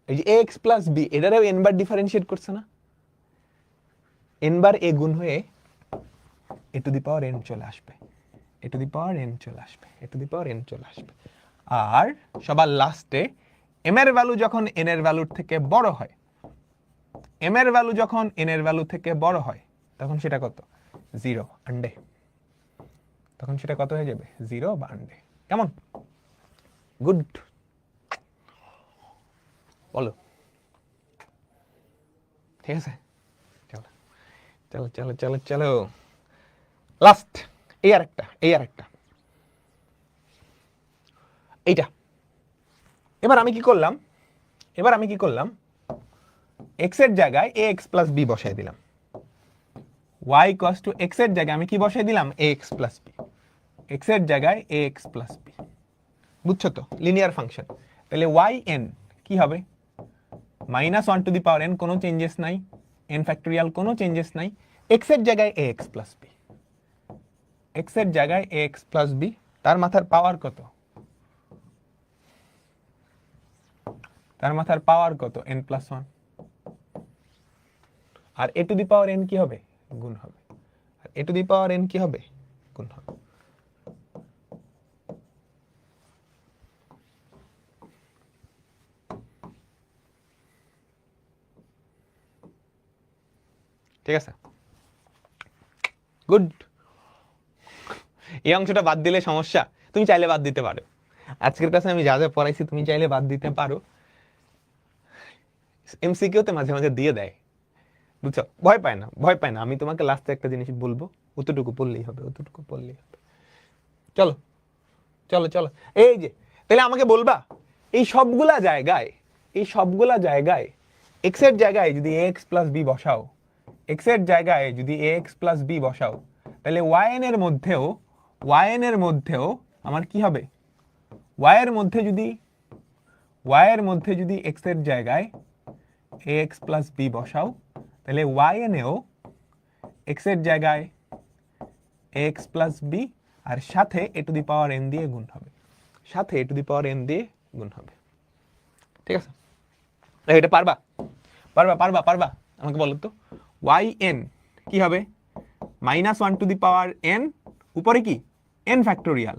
এই যে ax প্লাস b, এটারেও n বার ডিফারেন্সিয়েট করছো না? n বার a গুণ হয়ে a to the power n চলে আসবে, আর সবার লাস্টে m এর ভ্যালু যখন n এর ভ্যালুর থেকে বড় হয়, তখন সেটা কত? 0 আন্ডে, তখন সেটা কত হয়ে যাবে? 0 বা আন্ডে। কেমন? গুড, বলো। ঠিক আছে, চলো লাস্ট এই আরেকটা এইটা। এবার আমি কি করলাম, x এর জায়গায় ax প্লাস b বসাই দিলাম, y ইকুয়ালস টু x এর জায়গায় আমি কি বসাই দিলাম? ax প্লাস b, x এর জায়গায় ax প্লাস b, বুঝছো তো? Linear function. তাহলে yn কি হবে? -1 টু দি পাওয়ার n, কোনো চেঞ্জেস নাই, n ফ্যাক্টোরিয়াল কোনো চেঞ্জেস নাই, x এর জায়গায় ax প্লাস b, তার মাথার পাওয়ার কত? n প্লাস 1, আর a to the power n কি হবে? গুণ হবে, ঠিক আছে, গুড। এই অংশটা বাদ দিলে সমস্যা, তুমি চাইলে বাদ দিতে পারো। আজকের ক্লাসে আমি যা যা পড়াইছি তুমি চাইলে বাদ দিতে পারো, এমসিকিউতে মাঝে মাঝে দিয়ে দেয়, বুঝছো? ভয় পায় না, আমি তোমাকে লাস্টে একটা জিনিস বলবো, অতটুকু পড়লেই হবে। চলো, এই যে, তাহলে আমাকে বলবা এই সবগুলা জায়গায় x এর জায়গায় যদি ax প্লাস b বসাও, তাহলে yn এর মধ্যেও আমার কি হবে, y এর মধ্যে যদি x এর জায়গায় ax প্লাস b বসাও, তাহলে yn এও x এর জায়গায় ax প্লাস b আর সাথে a to the power n দিয়ে গুণ হবে, ঠিক আছে? এটা পারবা আমাকে বলো তো, yn কি হবে, -1 টু দি পাওয়ার n উপরে কি n ফ্যাক্টোরিয়াল,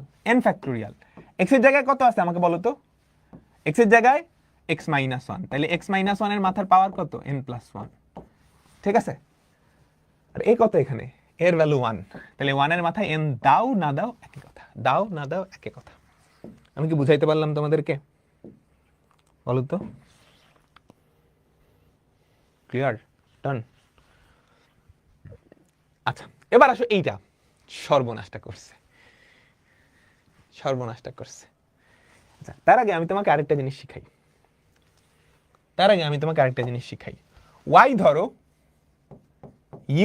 x এর জায়গায় কত আছে আমাকে বলো তো, x এর জায়গায় x মাইনাস 1, তাহলে x মাইনাস 1 এর মাথার পাওয়ার কত, n প্লাস 1, ঠিক আছে? আর এই কত এখানে, এর ভ্যালু 1, তাহলে 1 এর মাথায় n দাও না দাও একই কথা, আমি কি বুঝাইতে পারলাম তোমাদেরকে? বলো তো, ক্লিয়ার? ডান। আচ্ছা, এবার আসো এইটা সর্বনাশটা করছে। আচ্ছা, তার আগে আমি তোমাকে আরেকটা জিনিস শিখাই। y ধরো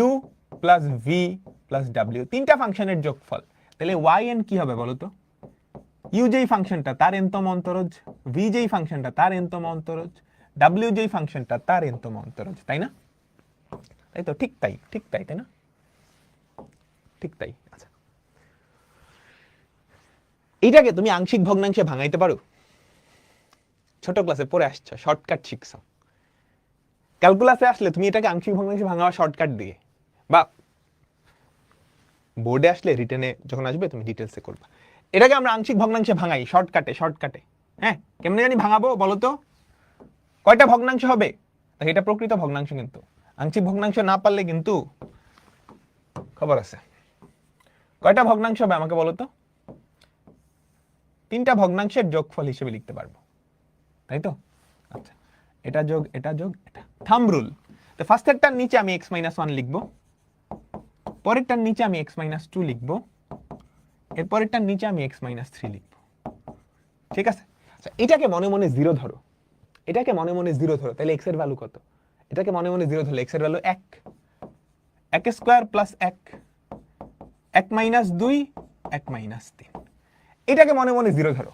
u plus v plus w, তিনটা ফাংশনের যোগফল, তাহলে yn কি হবে বলো তো? u যেই ফাংশনটা তার nতম অন্তরজ, v যেই ফাংশনটা তার nতম অন্তরজ, w যেই ফাংশনটা তার nতম অন্তরজ, তাই না? তাই তো, ঠিক তাই, তাই না? ঠিক তাই। আচ্ছা, এইটাকে তুমি আংশিক ভগ্নাংশে ভাঙাইতে পারো? ছোট ক্লাসে পড়ে আসছো, শর্টকাট শিখছো। ক্যালকুলাসে আসলে তুমি এটাকে আংশিক ভগ্নাংশে ভাঙাবা শর্টকাট দিয়ে, বা বোর্ডে আসলে রিটেনে যখন আসবে তুমি ডিটেলসে করবা। এটাকে আমরা আংশিক ভগ্নাংশে ভাঙাই শর্টকাটে। হ্যাঁ, কেমনে জানি ভাঙাবো বলো তো? কয়টা ভগ্নাংশ হবে? এটা প্রকৃত ভগ্নাংশ, কিন্তু আংশিক ভগ্নাংশ না পারলে কিন্তু খবর আছে। কয়টা ভগ্নাংশ হবে আমাকে বলো তো? তিনটা ভগ্নাংশের যোগফল হিসেবে লিখতে পারবো, তাই তো? আচ্ছা, এটা যোগ এটা। থাম্ব রুল, তো ফার্স্টেরটার নিচে আমি x মাইনাস 1 লিখবো, পরেরটার নিচে আমি x মাইনাস 2 লিখবো, এর পরেরটার নিচে আমি x মাইনাস 3 লিখবো, ঠিক আছে? আচ্ছা, এটাকে মনে মনে 0 ধরো, তাহলে x এর ভ্যালু কত? এটাকে মনে মনে 0 ধরলে x এর value 1, 1 square plus 1, 1 minus 2, 1 minus 3। এটাকে মনে মনে 0 ধরো,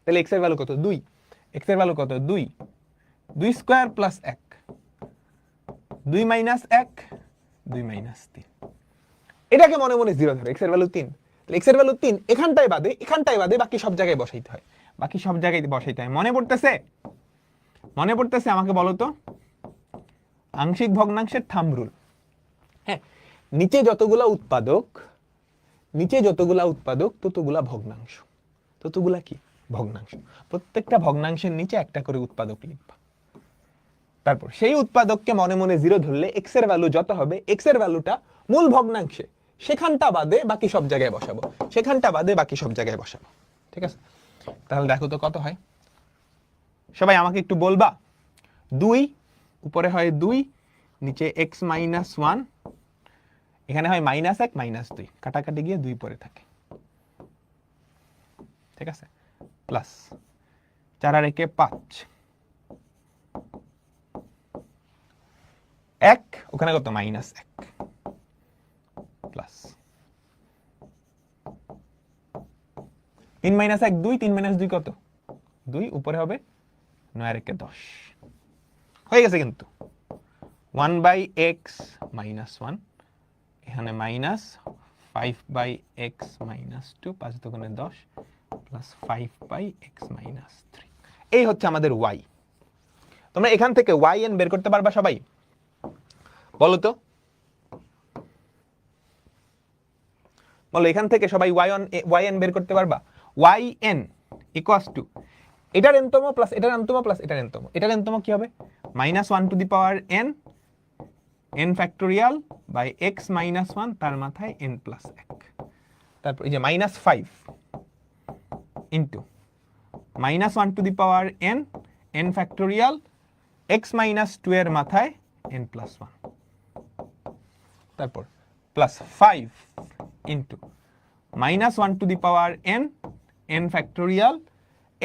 তাহলে x এর ভ্যালু কত? 2, x এর ভ্যালু কত? 2, 2 স্কয়ার প্লাস 1, 2 মাইনাস 1, 2 মাইনাস 3। এটাকে মনে মনে 0 ধরো, x এর ভ্যালু 3, তাহলে x এর ভ্যালু 3 এখানটায় বাদে বাকি সব জায়গায় বসাইতে হয়, মনে পড়তেছে? আমাকে বলো তো, আংশিক ভগ্নাংশের থাম্ব রুল। হ্যাঁ, নিচে যতগুলা উৎপাদক ততগুলা ভগ্নাংশ, কি ভগ্নাংশ। প্রত্যেকটা ভগ্নাংশের নিচে একটা করে উৎপাদক লিখবা। তারপর সেই উৎপাদককে মনে মনে 0 ধরলে x এর ভ্যালু যত হবে, x এর ভ্যালুটা মূল ভগ্নাংশে সেখানটা বাদে বাকি সব জায়গায় বসাবো, ঠিক আছে? তাহলে দেখো তো কত হয়, সবাই আমাকে একটু বলবা। 2 উপরে হয় 2, নিচে x মাইনাস 1, এখানে হয় মাইনাস 1 মাইনাস 2, কাটাকাটি গিয়ে 2 পরে থাকে, ঠিক আছে? প্লাস 4 আর 1 5, 1 ওখানে কত? মাইনাস 1, প্লাস 3 মাইনাস 1 2, 3 মাইনাস 2 কত? 2, উপরে হবে 9 আর 1 10, হয়ে গেছে কিন্তু 1 বাই এক্স মাইনাস 1, এখানে মাইনাস 5 বাই এক্স মাইনাস 2, 5 দুগুণে 10, প্লাস 5 বাই এক্স মাইনাস 3। এই হচ্ছে আমাদের y। তোমরা এখান থেকে yn বের করতে পারবা সবাই? বলো তো, এখান থেকে সবাই yn বের করতে পারবা? yn ইকুয়ালস টু এটার nতম প্লাস এটার nতম প্লাস এটার nতম। এটার nতম কি হবে? -1 to the power n factorial by x minus 1 তার মাথায় n প্লাস 1। তারপর এই যে -5 into -1 to the power n factorial x minus 2 এর মাথায় n প্লাস 1। তারপর plus 5 into -1 to the power n factorial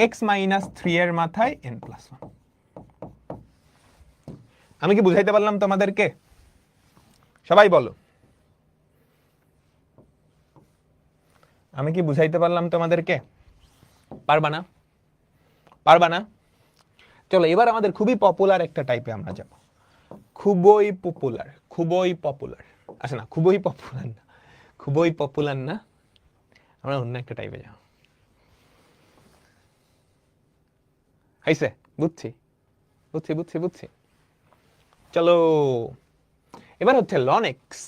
x minus 3 এর মাথায় n প্লাস 1। আমি কি বুঝাইতে পারলাম তোমাদেরকে? সবাই বলো। আমি কি বুঝাইতে পারলাম তোমাদেরকে? পারবা না? পারবা না? চলো এবার আমাদের খুবই পপুলার একটা টাইপে আমরা যাব। খুবই পপুলার, খুবই পপুলার। আচ্ছা না, খুবই পপুলার না, খুবই পপুলার না, আমরা অন্য একটা টাইপে যাব। হয়েছে? বুঝছি বুঝছি বুঝছি বুঝছি। চলো এবার হচ্ছে লনেক্স।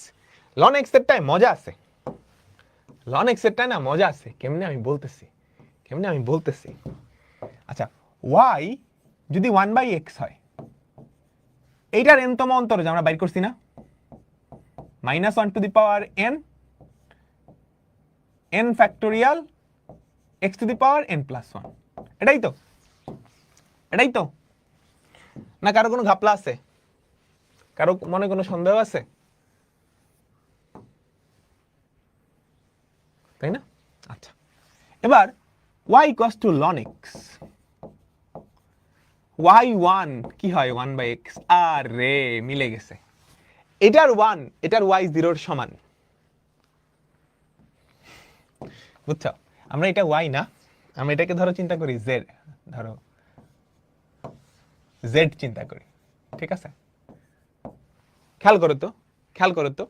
লনেক্স এরটায় মজা আছে, লনেক্স এরটায় না মজা আছে। কেমনে আমি বলতেছি, কেমনে আমি বলতেছি। আচ্ছা, ওয়াই যদি 1/x হয়, এইটার এনতম অন্তর যে আমরা বাইর করছি না, -1 to the power n, n factorial x to the power n+1। এটাই তো, এটাই তো না? কারো কোনো ঘাপলা আছে? কারো মনে কোনো সন্দেহ আছে? তাই না? আচ্ছা, এবার y equals to ln x, y1 কি হয় 1/x। আরে মিলে গেছে, এটার 1, এটার y 0 এর সমান। বুঝছো? আমরা এটা y না, আমরা এটাকে ধরো চিন্তা করি z, ধরো z চিন্তা করি, ঠিক আছে? খেয়াল করো তো, খেয়াল করো তো,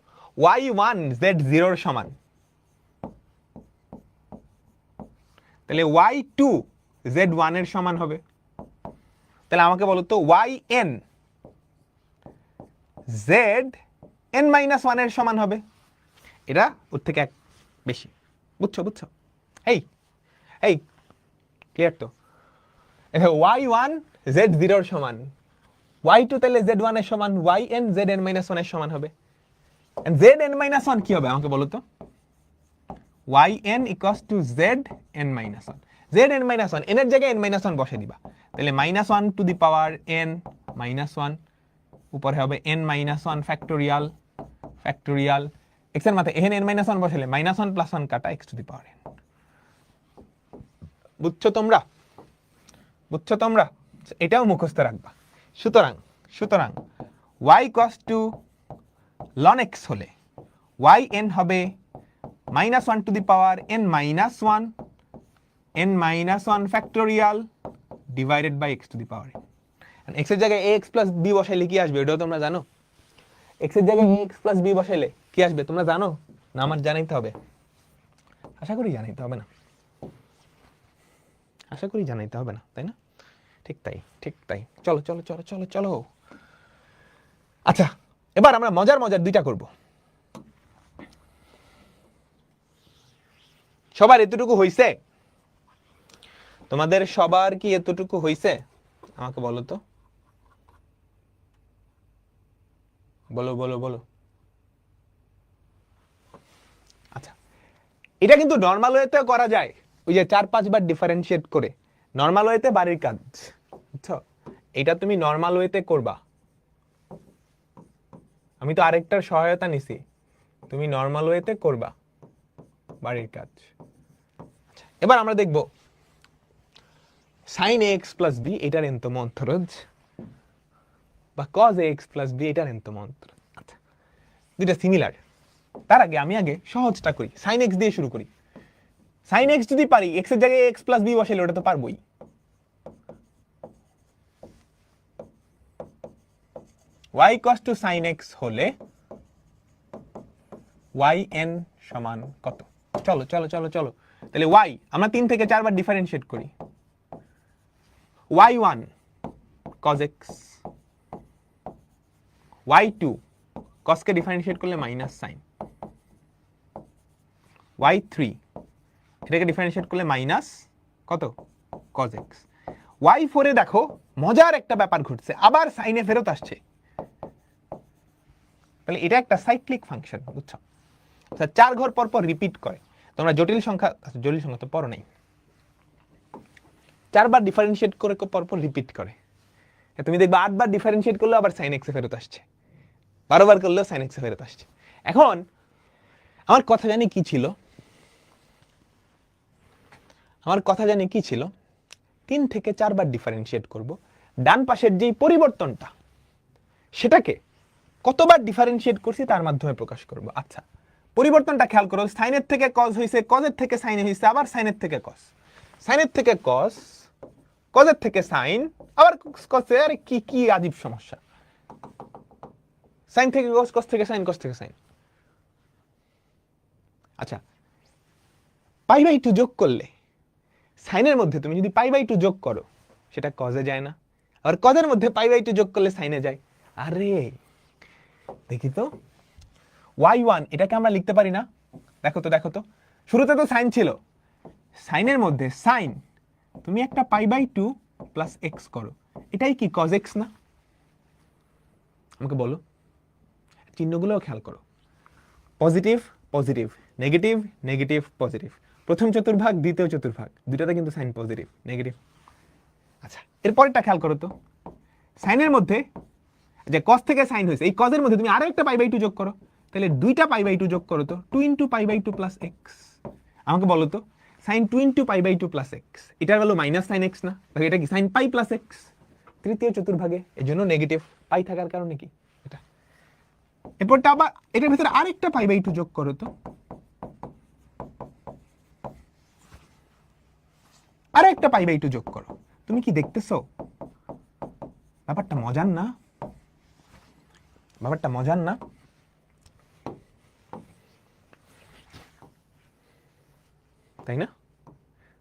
y1 z 0 এর সমান, তাহলে y2 z1 এর সমান হবে। তাহলে আমাকে বলো তো yn z n-1 এর সমান হবে। এটা ওর থেকে এক বেশি। বুঝছো? বুঝছো? এই এই ক্লিয়ার তো? y1 z0 এর সমান, y2 তাহলে z1 এর সমান, yn zn-1 এর সমান হবে। zn-1 কি হবে আমাকে বলো তো? yn equals to zn-1, zn-1, n এর জায়গায় n-1 বসে দিবা, তাহলে -1 টু দি পাওয়ার n-1, উপরে হবে n-1 ফ্যাক্টোরিয়াল, ফ্যাক্টোরিয়াল x এর মাথায় এখানে n-1 বসালে -1 + 1 কাটা x to the power n। বুঝছো তোমরা? বুঝছো তোমরা? এটাও মুখস্থ রাখবা। সুতরাং সুতরাং y equals to ln x হলে yn হবে -1 to the power n-1, n-1 factorial divided by x to the power n। x এর জায়গায় ax প্লাস b বসাইলে কি আসবে এটাও তোমরা জানো? x এর জায়গায় ax প্লাস b বসাইলে কি আসবে তোমরা জানো না? আমার জানাইতে হবে? আশা করি জানাইতে হবে না, আশা করি জানাইতে হবে না, তাই না? ঠিক তাই, ঠিক তাই। চলো চলো চলো চলো চলো। আচ্ছা, এবার আমরা মজার মজার দুইটা করব। সবার এতটুকু হইছে? তোমাদের সবার কি এতটুকু হইছে? আমাকে বলো তো, বলো বলো বলো। আচ্ছা, এটা কিন্তু নর্মাল ওয়েতেও করা যায়, ওই যে 4-5 বার ডিফারেন্সিয়েট করে। নর্মাল ওয়েতে বাড়ির কাজ, বুঝছো? এটা তুমি নর্মাল ওয়েতে করবা। আমি তো আরেকটার সহায়তা নিছি, তুমি নর্মাল ওয়েতে করবা বাড়ির কাজ। আচ্ছা, এবার আমরা দেখব sin ax plus b এটার এনতম অন্তরজ, বা cos ax plus b এটার এনতম অন্তরজ। আচ্ছা, দুইটা সিমিলার। তার আগে আমি সহজটা করি, sin x দিয়ে শুরু করি। sin x যদি পারি, x এর জায়গায় x plus b বসাইলে ওটা তো পারবোই। y equals to sin x হলে yn সমান কত? চলো চলো চলো চলো। তাহলে y আমরা 3 থেকে 4 বার ডিফারেন্সিয়েট করি। y1 cos x, y2 cos কে ডিফারেন্সিয়েট করলে মাইনাস sin, y3 এটাকে ডিফারেন্সিয়েট করলে মাইনাস কত? cos x। y4 এ দেখো মজার একটা ব্যাপার ঘটছে, আবার সাইনে ফেরত আসছে। তাহলে এটা একটা সাইক্লিক ফাংশন, বুঝছো? আচ্ছা, 4 ঘর পর পর রিপিট করে। তোমরা জটিল সংখ্যা, জটিল সংখ্যা তো পড়ো নাই, 4 বার ডিফারেন্সিয়েট করে পর পর রিপিট করে। তুমি দেখবে 8 বার ডিফারেন্সিয়েট করলে আবার sin x এ ফেরত আসছে, 12 বার করলেও sin x এ ফেরত আসছে। এখন আমার কথা জানি কি ছিল, আমার কথা জানি কি ছিল, 3 থেকে 4 বার ডিফারেন্সিয়েট করব, ডান পাশের যেই পরিবর্তনটা সেটাকে কতবার ডিফারেন্সিয়েট করছি তার মাধ্যমে প্রকাশ করব। আচ্ছা, পরিবর্তনটা খেয়াল করো, সাইনের থেকে কজ হয়েছে, কজের থেকে সাইনে হয়েছে, আবার সাইনের থেকে কজ, সাইনের থেকে কজ, কজের থেকে সাইন, আবার কজে। আরে কি কি আজীব সমস্যা, সাইন থেকে কজ, কজ থেকে সাইন, কজ থেকে সাইন। আচ্ছা, পাই বাই টু যোগ করলে সাইনের মধ্যে তুমি যদি পাই বাই টু যোগ করো সেটা কজে যায় না, আর কজের মধ্যে পাই বাই টু যোগ করলে সাইনে যায়। আরে দেখি তো, y1 এটাকে আমরা লিখতে পারি না? দেখো তো, দেখো তো, শুরুতে তো সাইন ছিল, সাইনের মধ্যে সাইন তুমি একটা pi by two plus x করো, এটাই কি কজ এক্স না? আমাকে বলো, চিহ্নগুলোও খেয়াল করো, positive positive, negative negative positive, প্রথম চতুর্ভাগ দ্বিতীয় চতুর্ভাগ দুটাতে কিন্তু সাইন পজিটিভ নেগেটিভ। আচ্ছা, এরপরটা খেয়াল করো তো, সাইনের মধ্যে যে কজ থেকে সাইন হয়েছে, এই কজের মধ্যে তুমি আরো একটা পাই বাই টু যোগ করো, তাহলে দুইটা পাই বাই টু যোগ করো তো, 2 into pi by two plus x. আমাকে বলো তো, sine 2 into pi by two plus x, এটার ভ্যালু মাইনাস সাইন এক্স না? এটা কি সাইন পাই প্লাস এক্স তৃতীয় চতুর্ভাগে, এই জন্য নেগেটিভ, পাই থাকার কারণে কি এটা। এরপরটা আবার এটার ভিতরে আরেকটা পাই বাই টু যোগ করো তো, আরো একটা পাই বাই টু যোগ করো। তুমি কি দেখতেছো ব্যাপারটা মজার না? ব্যাপারটা মজার না? তাই না?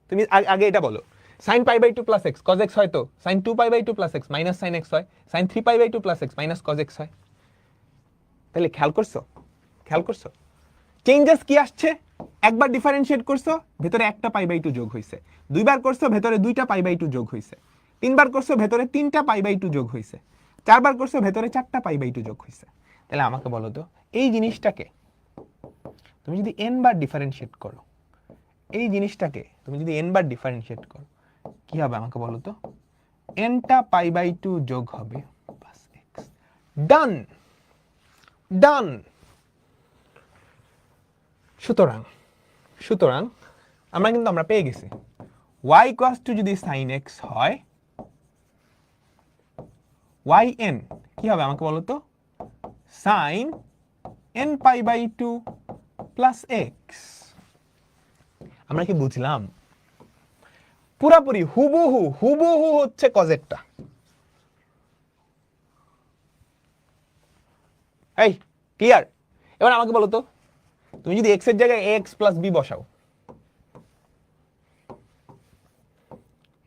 তুমি আগে এটা বলো, sine pi by two plus x cos x হয় তো, sine 2 pi by two plus x minus sine x হয়, sine 3 pi by two plus x minus cos x হয়। তাহলে খেয়াল করছো, খেয়াল করছো চেঞ্জেস কি আসছে? একবার ডিফারেন্সিয়েট করছো, ভেতরে একটা পাই বাই টু যোগ হয়েছে, দুইবার করছো, ভেতরে দুইটা পাই বাই টু যোগ হয়েছে, তিনবার করছো, ভেতরে তিনটা পাই বাই টু যোগ হয়েছে, চারবার করছো, ভেতরে চারটা পাই বাই টু যোগ হয়েছে। তাহলে আমাকে বলো তো, এই জিনিসটাকে তুমি যদি n বার ডিফারেন্সিয়েট করো, এই জিনিসটাকে তুমি যদি n বার ডিফারেন্সিয়েট করো কি হবে আমাকে বলো তো? nটা পাই বাই টু যোগ হবে প্লাস এক্স। ডান, ডান। সুতরাং সুতরাং আমরা পেয়ে গেছি y ইকুয়ালস টু যদি sin x হয়, yn কি হবে আমাকে বলো তো? sin n pi by two plus x. আমরা কি বুঝলাম? পুরাপুরি হুবহু হুবহু হচ্ছে কজেরটা। এই ক্লিয়ার? এবার আমাকে বলো তো, তুমি যদি x এর জায়গায় ax প্লাস b বসাও,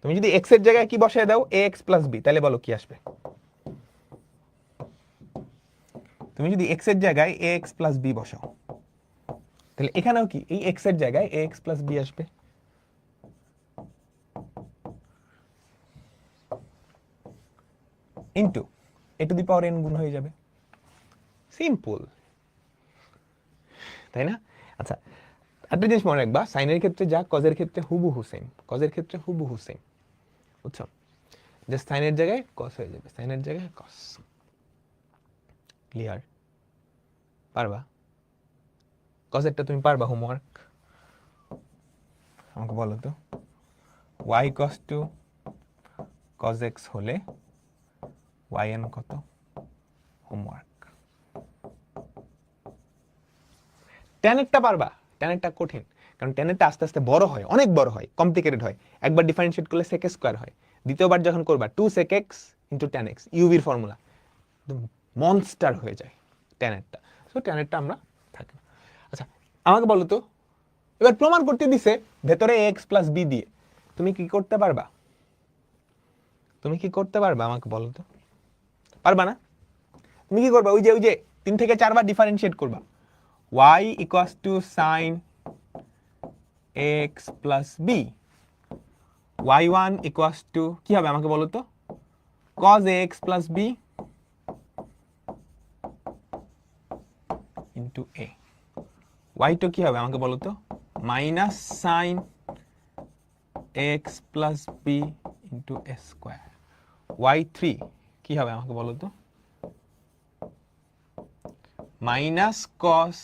তুমি যদি x এর জায়গায় কি বসায় দাও ax প্লাস b, তাহলে বলো কি আসবে? তুমি যদি x এর জায়গায় ax প্লাস b বসাও, তাহলে এখানেও কি এই x এর জায়গায় ax প্লাস b আসবে। Into a to the power n গুণ হয়ে যাবে। সিম্পল, তাই না? আচ্ছা, একটা জিনিস মনে রাখবা, সাইনের ক্ষেত্রে যা কজের ক্ষেত্রে হুবহু সেম, কজের ক্ষেত্রে হুবহু সেম, বুঝছো? যে সাইনের জায়গায় কস হয়ে যাবে, সাইনের জায়গায় কস। ক্লিয়ার? পারবা? কজেরটা তুমি পারবা? হোমওয়ার্ক আমাকে বলো তো, y cos to cos x হলে yn কত? হোমওয়ার্ক। ট্যানেরটা পারবা? ট্যানেরটা কঠিন, কারণ ট্যানেরটা আস্তে আস্তে বড় হয়, অনেক বড় হয়, কমপ্লিকেটেড হয়। একবার ডিফারেন্সিয়েট করলে sec স্কয়ার হয়, দ্বিতীয়বার যখন করবা 2 sec x into tan x, ইউভির ফর্মুলা, মনস্টার হয়ে যায় ট্যানেরটা। সো ট্যানেরটা আমরা থাকি না। আচ্ছা, আমাকে বলো তো, এবার প্রমাণ করতে দিছে ভেতরে x প্লাস b দিয়ে, তুমি কি করতে পারবা? তুমি কি করতে পারবা আমাকে বলো তো? পারবা না? তুমি কি করবা? ওই যে 3 থেকে 4 বার ডিফারেন্সিয়েট করবা, y equals two sin x plus b, y1 equals to কি হবে আমাকে বলো তো? cos x plus b into a। y2 কি হবে আমাকে বলো তো? Minus sin x plus b into a square. y3 কি হবে আমাকে বলো তো? Minus cos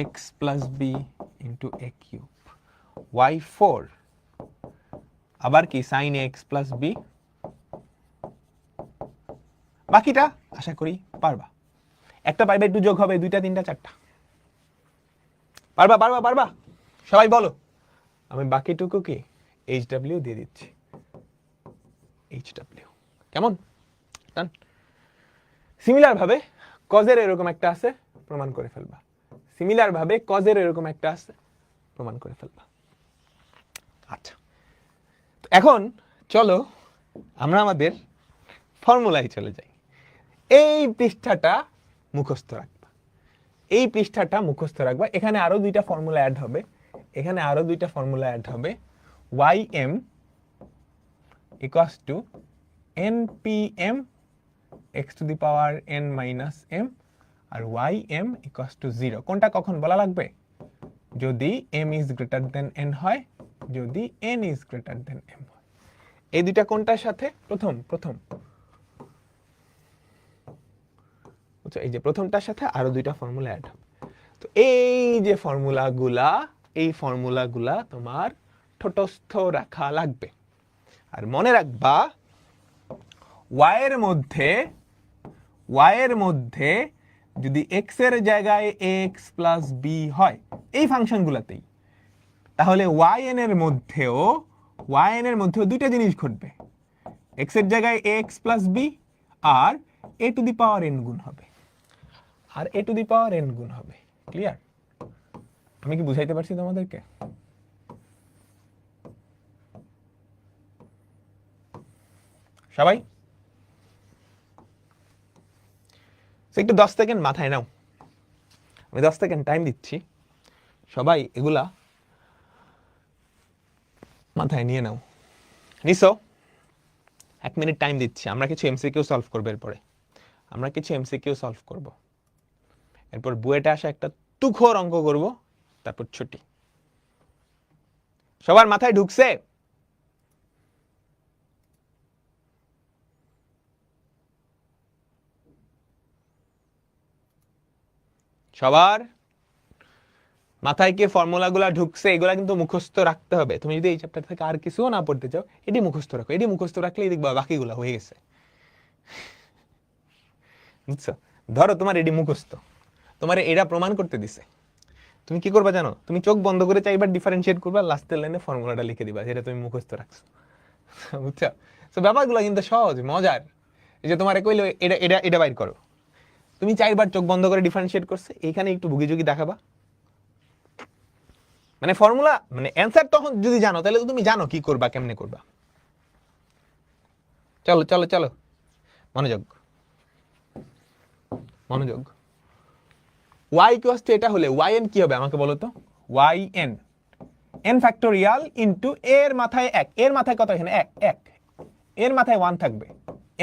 x plus b into a cube. y4 আবার কি sin x প্লাস b। বাকিটা আশা করি পারবা। একটা পাই বাই টু যোগ হবে 2টা 3টা 4টা। পারবা পারবা পারবা? সবাই বলো। আমি বাকিটুকু কি HW দিয়ে দিচ্ছি, HW। কেমন? ডান। সিমিলার ভাবে কজের এরকম একটা আছে, প্রমাণ করে ফেলবা। সিমিলার ভাবে কজের এরকম একটা আছে, প্রমাণ করে ফেলবা। আচ্ছা, এখন চলো আমরা আমাদের ফর্মুলায় চলে যাই। এই পৃষ্ঠাটা মুখস্থ রাখবা, এই পৃষ্ঠাটা মুখস্থ রাখবা। এখানে আরো 2টা ফর্মুলা অ্যাড হবে, এখানে আরো 2টা ফর্মুলা অ্যাড হবে। ym equals to npm x to the power n minus m আর ym equals to 0। কোনটা কখন বলা লাগবে? যদি m is greater than n হয়, যদি n is greater than m হয়। এই দুইটা কোনটার সাথে? প্রথম এই যে প্রথমটার সাথে আরো 2টা ফর্মুলা অ্যাড হবে। তো এই যে ফর্মুলাগুলা, এই ফর্মুলাগুলা তোমার ঠোঁটস্থ রাখা লাগবে। আর মনে রাখবা y এর মধ্যে যদি x এর জায়গায় x প্লাস b হয় এই ফাংশনগুলাতেই, তাহলে yn এর মধ্যেও 2টা জিনিস ঘটবে। x এর জায়গায় x প্লাস b আর a to the power n গুণ হবে, আর a to the power n গুণ হবে। ক্লিয়ার? আমি কি বুঝাইতে পারছি তোমাদেরকে? সবাই একটু 10 সেকেন্ড মাথায় নাও, আমি 10 সেকেন্ড টাইম দিচ্ছি, সবাই এগুলা মাথায় নিয়ে নাও। নিছো? 1 মিনিট টাইম দিচ্ছি, আমরা কিছু এমসিকিউ সলভ করবো। এরপরে আমরা কিছু এমসিকিউ সলভ করব, এরপর বুয়েটে আসা একটা তুখোর অঙ্ক করব, তারপর ছুটি। সবার মাথায় ঢুকছে? সবার মাথায় কি ফর্মুলাগুলা ঢুকছে? এগুলা কিন্তু মুখস্থ রাখতে হবে। তুমি যদি এই চ্যাপ্টার থেকে আর কিছুও না পড়তে চাও, এটি মুখস্থ রাখো। এটি মুখস্থ রাখলেই দেখবা বাকিগুলা হয়ে গেছে। বুঝছো? ধরো তোমার এটি মুখস্থ, তোমার এটা প্রমাণ করতে দিছে, তুমি কি করবা জানো? তুমি চোখ বন্ধ করে চাইবার ডিফারেন্সিয়েট করবা, লাস্টের লাইনে ফর্মুলাটা লিখে দিবা, যেটা তুমি মুখস্থ রাখছো। বুঝছো? তো ব্যাপারগুলো কিন্তু সহজ, মজার। এই যে তোমার কইলো এটা এটা এটা বাইর করো, তুমি 4বার চোখ বন্ধ করে ডিফারেন্সিয়েট করছে, এইখানে একটু ভুগিঝুগি দেখাবা। মানে ফর্মুলা মানে অ্যান্সার তখন যদি জানো, তাহলে তুমি জানো কি করবা, কেমনে করবা। চলো চলো চলো, মনোযোগ মনোযোগ। y ইকুয়ালস টু এটা হলে yn কি হবে আমাকে বলো তো? yn n ফ্যাক্টোরিয়াল ইনটু এর মাথায় 1, এর মাথায় কত? এখানে 1, এর মাথায় 1 থাকবে,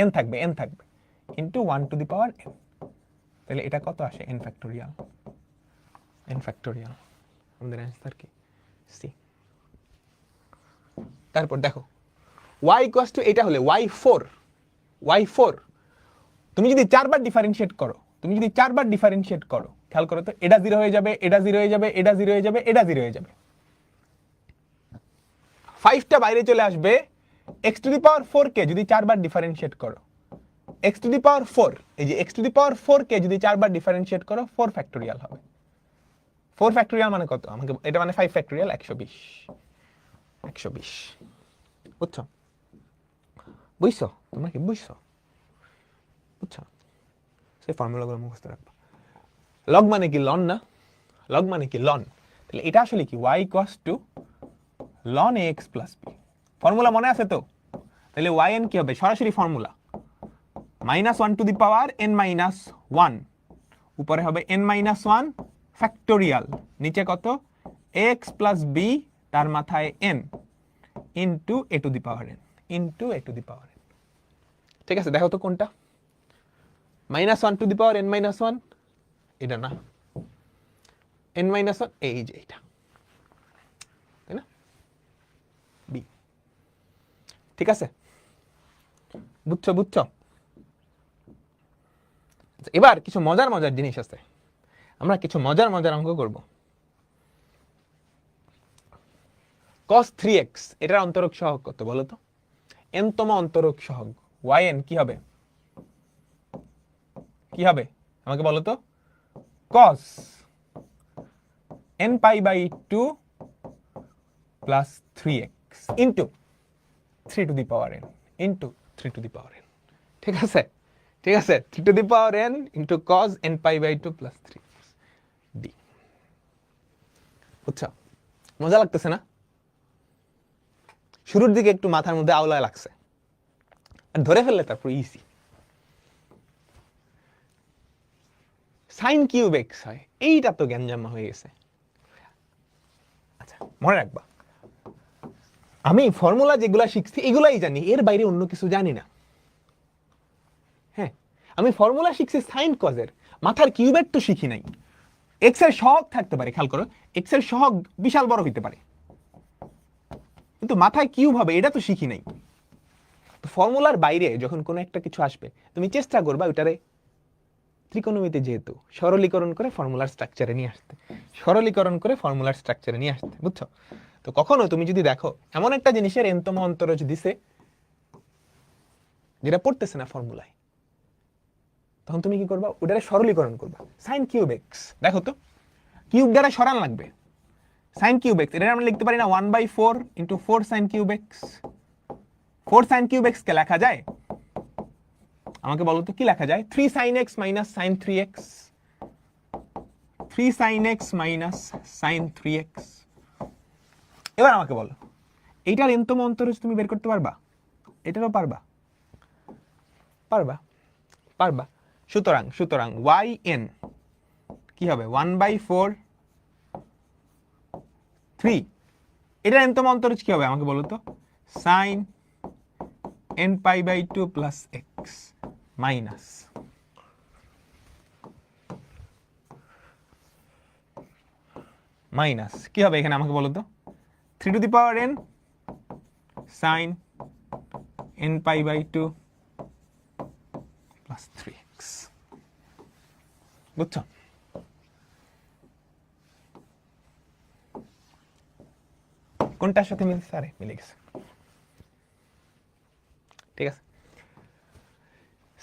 n থাকবে into 1 to the power n। তাহলে এটা কত আসে? n factorial. আমাদের অ্যান্সার কি? সি। তারপর দেখো y ইকুয়ালস টু এটা হলে y4। তুমি যদি 4বার ডিফারেন্সিয়েট করো, খেয়াল করো তো, এটা 0 হয়ে যাবে, এটা 0 হয়ে যাবে, এটা 0 হয়ে যাবে, এটা 0 হয়ে যাবে। 5টা বাইরে চলে আসবে। x টু দি পাওয়ার 4 কে যদি 4বার ডিফারেন্সিয়েট করো, x টু দি পাওয়ার 4, এই যে x টু দি পাওয়ার 4 কে যদি 4বার ডিফারেন্সিয়েট করো, 4 ফ্যাক্টোরিয়াল হবে। 4 ফ্যাক্টোরিয়াল মানে কত? আমাকে এটা মানে 5 ফ্যাক্টোরিয়াল 120। বুঝছো? তোমরা কি বুঝছো? সেই ফর্মুলাগুলো মুখস্থ রাখবা। লগ মানে কি? লন না? লগ মানে কি? লন। তাহলে এটা আসলে কি? y equals to ln ax plus b। Formula মনে আছে তো? তাহলে yn কি হবে? সরাসরি formula, -1 to the power n minus 1, উপরে হবে n মাইনাস 1 ফ্যাক্টোরিয়াল, নিচে কত? x প্লাস b তার মাথায় n into a to the power n। ঠিক আছে, দেখো তো কোনটা? -1 to the power n minus 1, এটা না, n মাইনাস 1 এই যে এটা, তাই না? বি। ঠিক আছে, বুঝছো? এবার কিছু মজার জিনিস আছে, আমরা কিছু মজার অঙ্ক করব। cos 3x এটার অন্তরক সহগ কত বলো তো? n তম অন্তরক সহগ yn কি হবে? আমাকে বলো তো cos n pi by 2 plus 3x into 3 to the power n into 3 to the power n, ঠিক আছে? ঠিক আছে, 3 to the power n into cos n pi by 2 plus 3 d। বুঝছো? মজা লাগতেছে না? শুরুর দিকে একটু মাথার মধ্যে আওলা লাগছে, আর ধরে ফেললে তারপর ইজি। সাইন কিউব এক্স হয়, এইটা তো গ্যাঞ্জামা হয়ে গেছে। আচ্ছা, মনে রাখবা আমি ফর্মুলা যেগুলা শিখছি এগুলাই জানি, এর বাইরে অন্য কিছু জানি না। হ্যাঁ, আমি ফর্মুলা শিখছি সাইন কজের, মাথার কিউবের তো শিখি নাই। এক্স এর সহগ থাকতে পারে, খেয়াল করো, এক্স এর সহগ বিশাল বড় হইতে পারে, কিন্তু মাথায় কিউব হবে এটা তো শিখি নাই। তো ফর্মুলার বাইরে যখন কোনো একটা কিছু আসবে তুমি চেষ্টা করবা ওটারে ত্রিকোণমিতি যেহেতু সরলীকরণ করে ফর্মুলার স্ট্রাকচারে নিয়ে আসতে, সরলীকরণ করে ফর্মুলার স্ট্রাকচারে নিয়ে আসতে, বুঝছো? তো কখনো তুমি যদি দেখো এমন একটা জিনিসের এনতম অন্তরজ দিছে যেটা পড়তেছে না ফর্মুলায়, তখন তুমি কি করবা? ওটারে সরলীকরণ করবা। সাইন কিউব এক্স, দেখো তো কিউব দ্বারা সরান লাগবে। সাইন কিউব এক্স এটা আমরা লিখতে পারি না 1/4 into 4 sine cube x. 4 sine cube x কে লেখা যায়? আমাকে বলো তো কি লেখা যায়? 3 sin x minus sin 3x, 3 sin x minus sin 3x। এবার আমাকে বলো এইটার এনতম অন্তরজ তুমি বের করতে পারবা? এটারও পারবা? পারবা, পারবা। সুতরাং সুতরাং yn কি হবে? 1/4 3, এটার এনতম অন্তরজ কি হবে আমাকে বলো তো? sin n pi by 2 plus x minus minus কি হবে এখানে আমাকে বলো তো? 3 to the power n sin n pi by 2 plus 3x। বুঝছো? কোনটার সাথে মিলছে? আরে মিলে গেছে, ঠিক আছে।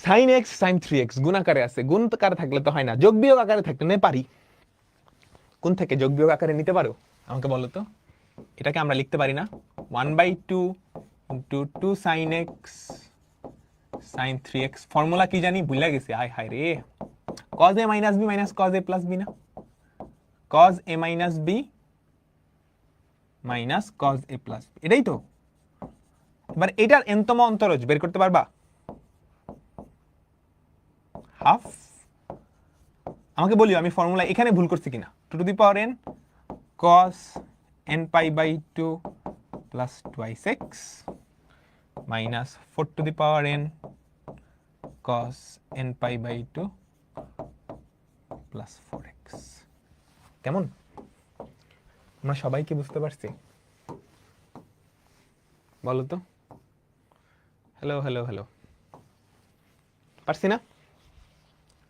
sin x sin 3x গুণ আকারে আছে, গুণ আকারে থাকলে তো হয় না, যোগ বিয়োগ আকারে থাকলে নে পারি। কোন থেকে যোগ বিয়োগ আকারে নিতে পারো আমাকে বলো তো? এটাকে আমরা লিখতে পারি না 1/2 into 2 sin x sin 3x। Formula কি জানি ভুলে গেছি, আয় হায় রে। cos a minus b minus cos a plus b না? cos a minus b minus cos a plus b, এটাই তো। এবার এটার এনতম অন্তরজ বের করতে পারবা? হাফ। আমাকে বলিও আমি ফর্মুলা এখানে ভুল করছি কিনা। 2 to the power n cos n pi by 2 plus twice x minus 4 to the power n cos n pi by 2 plus 4x। কেমন? আমরা সবাই কি বুঝতে পারছি? বলো তো। হ্যালো হ্যালো হ্যালো, পারছি না?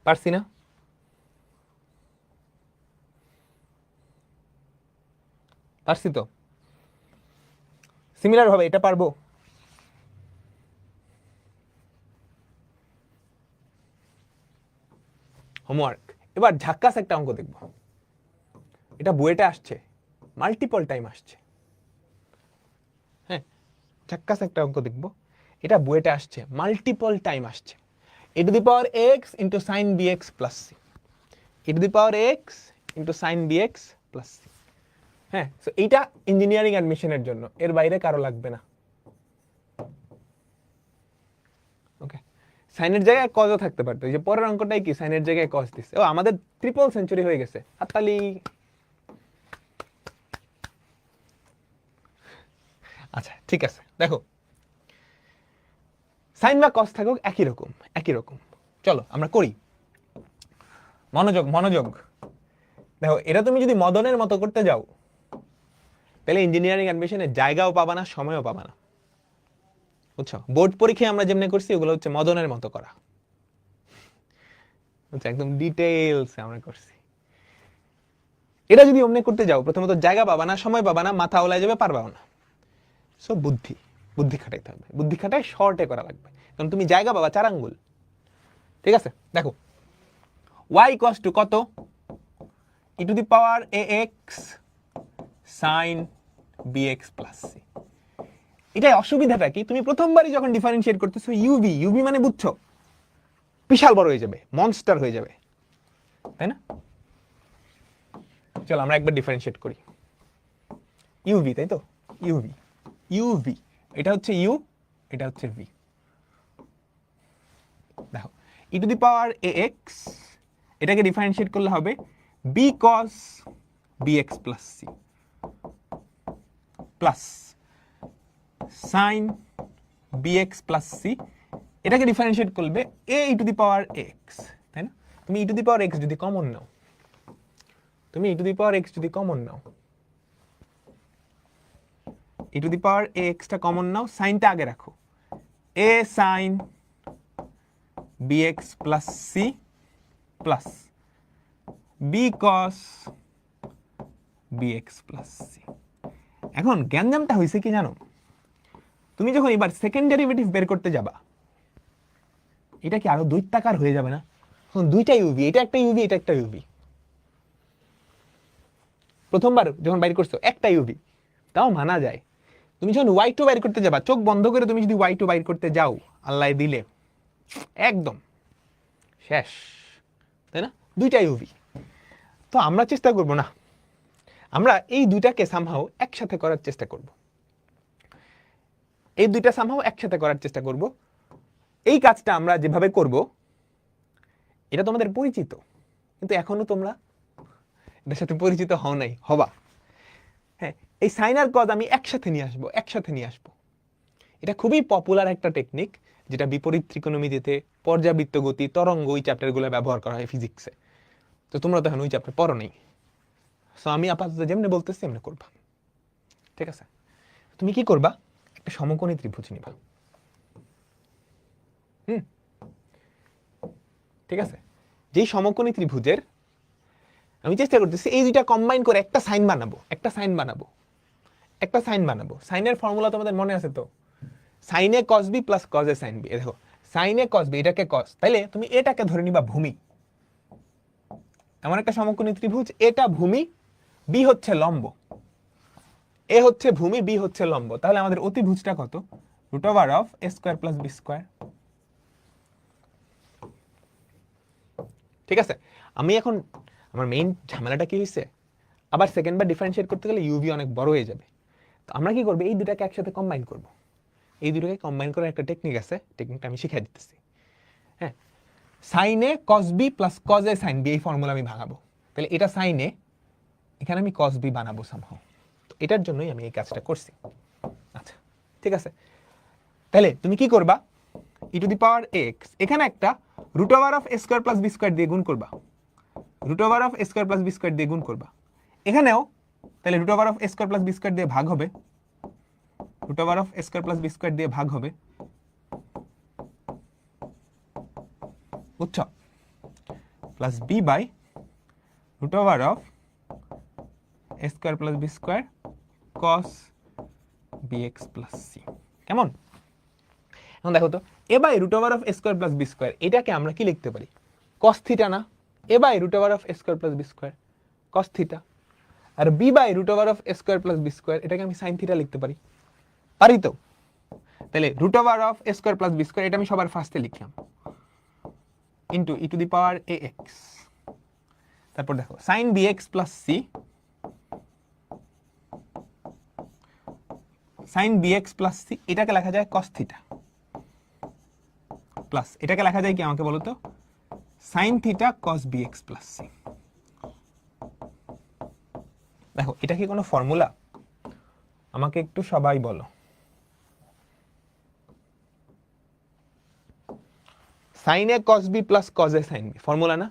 পারছি না? পারছি তো। সিমিলার ভাবে এটা পারবো? হোমওয়ার্ক। এবার ঝাক্কাস একটা অঙ্ক দেখব, এটা বুয়েটে আসছে, মাল্টিপল টাইম আসছে। হ্যাঁ, ঝাক্কাস একটা অঙ্ক দেখব, এটা বুয়েটে আসছে, মাল্টিপল টাইম আসছে। e to the power x into sin bx plus c, e to the power x into sin bx plus c। হ্যাঁ, সো এইটা ইঞ্জিনিয়ারিং অ্যাডমিশনের জন্য, এর বাইরে কারো লাগবে না। ওকে, সাইনের জায়গায় কজও থাকতে পারতো। এই যে পরের অঙ্কটাই কি সাইনের জায়গায় কজ দিচ্ছে। ও আমাদের ট্রিপল সেঞ্চুরি হয়ে গেছে, হাততালি। আচ্ছা ঠিক আছে, দেখো সাইন বা কস থাকুক একই রকম, একই রকম। চলো আমরা করি, মনোযোগ মনোযোগ। দেখো এটা তুমি যদি মদনের মতো করতে যাও তাহলে ইঞ্জিনিয়ারিং অ্যাডমিশনের জায়গাও পাবা না, সময়ও পাবা না, বুঝছো? বোর্ড পরীক্ষায় আমরা যেমনি করছি ওগুলো হচ্ছে মদনের মতো করা, বুঝছো? একদম ডিটেইলস আমরা করছি। এটা যদি অমনি করতে যাও প্রথমত জায়গা পাবা না, সময় পাবা না, মাথা ওলাই যাবে, পারবাও না। সো বুদ্ধি, বুদ্ধি খাটাইতে হবে, বুদ্ধি খাটাই শর্টে করা লাগবে, কারণ তুমি জায়গা পাবা 4 আঙ্গুল। ঠিক আছে, দেখো y ইকুয়ালস টু কত e to the power ax sin bx plus c। এটাই অসুবিধাটা কি, তুমি প্রথমবারই যখন ডিফারেন্সিয়েট করতেছো ইউভি মানে বুঝছো বিশাল বড় হয়ে যাবে, মনস্টার হয়ে যাবে, তাই না? চলো আমরা একবার ডিফারেন্সিয়েট করি। ইউভি, তাই তো, ইউভি এটা হচ্ছে ইউ, এটা হচ্ছে ভি। দেখো ই টু দি পাওয়ার ax, এটাকে ডিফারেন্সিয়েট করলে হবে b cos bx plus c plus sin bx plus c, এটাকে ডিফারেন্সিয়েট করবে a E to the power x, তাই না? তুমি ই টু দি পাওয়ার x যদি কমন নাও, তুমি ই টু দি পাওয়ার x যদি common now, E to the power ax টা common নাও, সাইনটা আগে রাখো, a sin bx plus c plus b cos bx plus c। এখন গ্যাঞ্জামটা হয়েছে কি জানো, তুমি যখন এবার সেকেন্ড ডেরিভেটিভ বের করতে যাবা, এটা কি আরো দৈত্যাকার হয়ে যাবে না? এখন দুইটা ইউভি, এটা একটা ইউভি, এটা একটা ইউভি। প্রথমবার যখন বাইর করছো একটা ইউভি, তাও মানা যায়। তুমি যখন y2 বাইর করতে যাবা, চোখ বন্ধ করে তুমি যদি y2 বাইর করতে যাও, আল্লাহ দিলে একদম শেষ, তাই না? দুইটা ইউভি। তো আমরা চেষ্টা করব না, আমরা এই দুইটাকে সামহাও একসাথে করার চেষ্টা করব, এই দুইটা সামহাও একসাথে করার চেষ্টা করব। এই কাজটা আমরা যেভাবে করব এটা তোমাদের পরিচিত, কিন্তু এখনো তোমরা এটার সাথে পরিচিত হও নাই, হবা। হ্যাঁ, এই সাইন আর কজ আমি একসাথে নিয়ে আসবো। এটা খুবই পপুলার একটা টেকনিক, যেটা বিপরীত ত্রিকোণমিতিতে, পর্যাবৃত্ত গতি, তরঙ্গ, ওই চ্যাপ্টারগুলো ব্যবহার করা হয় ফিজিক্সে। তো তোমরা তো এখন ওই চ্যাপ্টার পড়ো নাই, সো আমি আপাতত যেমনি বলতেছি এমনি করবা, ঠিক আছে? তুমি কি করবা, একটা সমকোণী ত্রিভুজ নিবা, ঠিক আছে? যেই সমকোণী ত্রিভুজের আমি চেষ্টা করতেছি এই দুইটা কম্বাইন করে একটা সাইন বানাবো। সাইনের ফর্মুলা তোমাদের মনে আছে তো, sine a cos b plus cos a sine B. দেখো সাইন এ কস বি, এটাকে কস, তাইলে তুমি এটাকে ধরে নিবা ভূমি। এমন একটা সমকোণী ত্রিভুজ, এটা ভূমি, বি হচ্ছে লম্ব, এ হচ্ছে ভূমি, বি হচ্ছে লম্ব। তাহলে আমাদের অতিভুজটা কত? Root over of a square plus b square. ঠিক আছে? আমি এখন আমার মেইন ঝামেলাটা কি হয়েছে, আবার সেকেন্ডবার ডিফারেন্সিয়েট করতে গেলে ইউভি অনেক বড় হয়ে যাবে। তো আমরা কি করবো, এই দুটাকে একসাথে কম্বাইন করব। এই দুটাকে কম্বাইন করার একটা টেকনিক আছে, টেকনিকটা আমি শিখিয়ে দিতেছি। হ্যাঁ, sign a cos b plus cos a sine B, এই ফর্মুলা আমি ভাঙাবো। তাহলে এটা সাইন এ, এখানে আমি কস বি বানাবো সামহাও। তো এটার জন্যই আমি এই কাজটা করছি। আচ্ছা, ঠিক আছে। তাহলে তুমি কি করবা, ই টু দি পাওয়ার এক্স, এখানে একটা root over of a square plus b square দিয়ে গুণ করবা, root over of a square plus b square দিয়ে গুণ করবা। এখানেও তাহলে root over of a square plus b square দিয়ে ভাগ হবে, root over of a square plus b square দিয়ে ভাগ হবে, বুঝছো? Plus b by root over of a square plus b square cos b x plus c. কেমন? এখন দেখো তো, এ by root over of a square plus b square, এটাকে আমরা কি লিখতে পারি, কস থিটা না? A by root over of a square plus b square cos theta, আর b by root over of a square plus b square, এটাকে আমি sine theta লিখতে পারি, পারি তো? তাহলে root over of a square plus b square, এটা আমি সবার ফার্স্টে লিখলাম, into e to the power a x. তারপর দেখো sine b x plus c, sine b x plus c, এটাকে লেখা যায় কস থিটা, প্লাস এটাকে লেখা যায় কি আমাকে বলো তো, sine theta cos b x plus c. দেখো এটা কি কোনো ফর্মুলা? আমাকে একটু সবাই বলো। Sine a cos b plus cos a sine b formula না?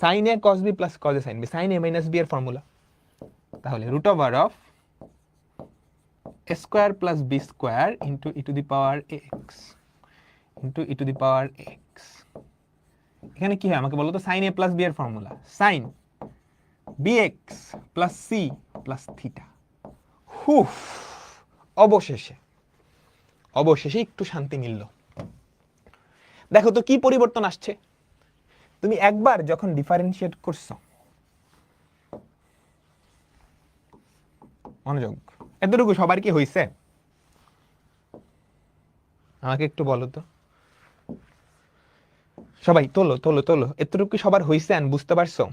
Sine a cos b plus cos a sine b, sine a minus b এর ফর্মুলা। তাহলে root over of a square plus b square into e to the power x into e to the power x. এখানে কি হয় আমাকে বলো তো, sine a plus b এর formula, sine b x plus c plus theta. হুফ, অবশেষে একটু শান্তি মিলল। দেখো তো কি পরিবর্তন আসছে, তুমি একবার যখন ডিফারেন্সিয়েট করছো, মনোযোগ, এতটুকু সবার কি হইছে? আমাকে একটু বলো তো সবাই, তোলো তোলো তোলো, এতটুকু সবার হইছে? বুঝতে পারছো?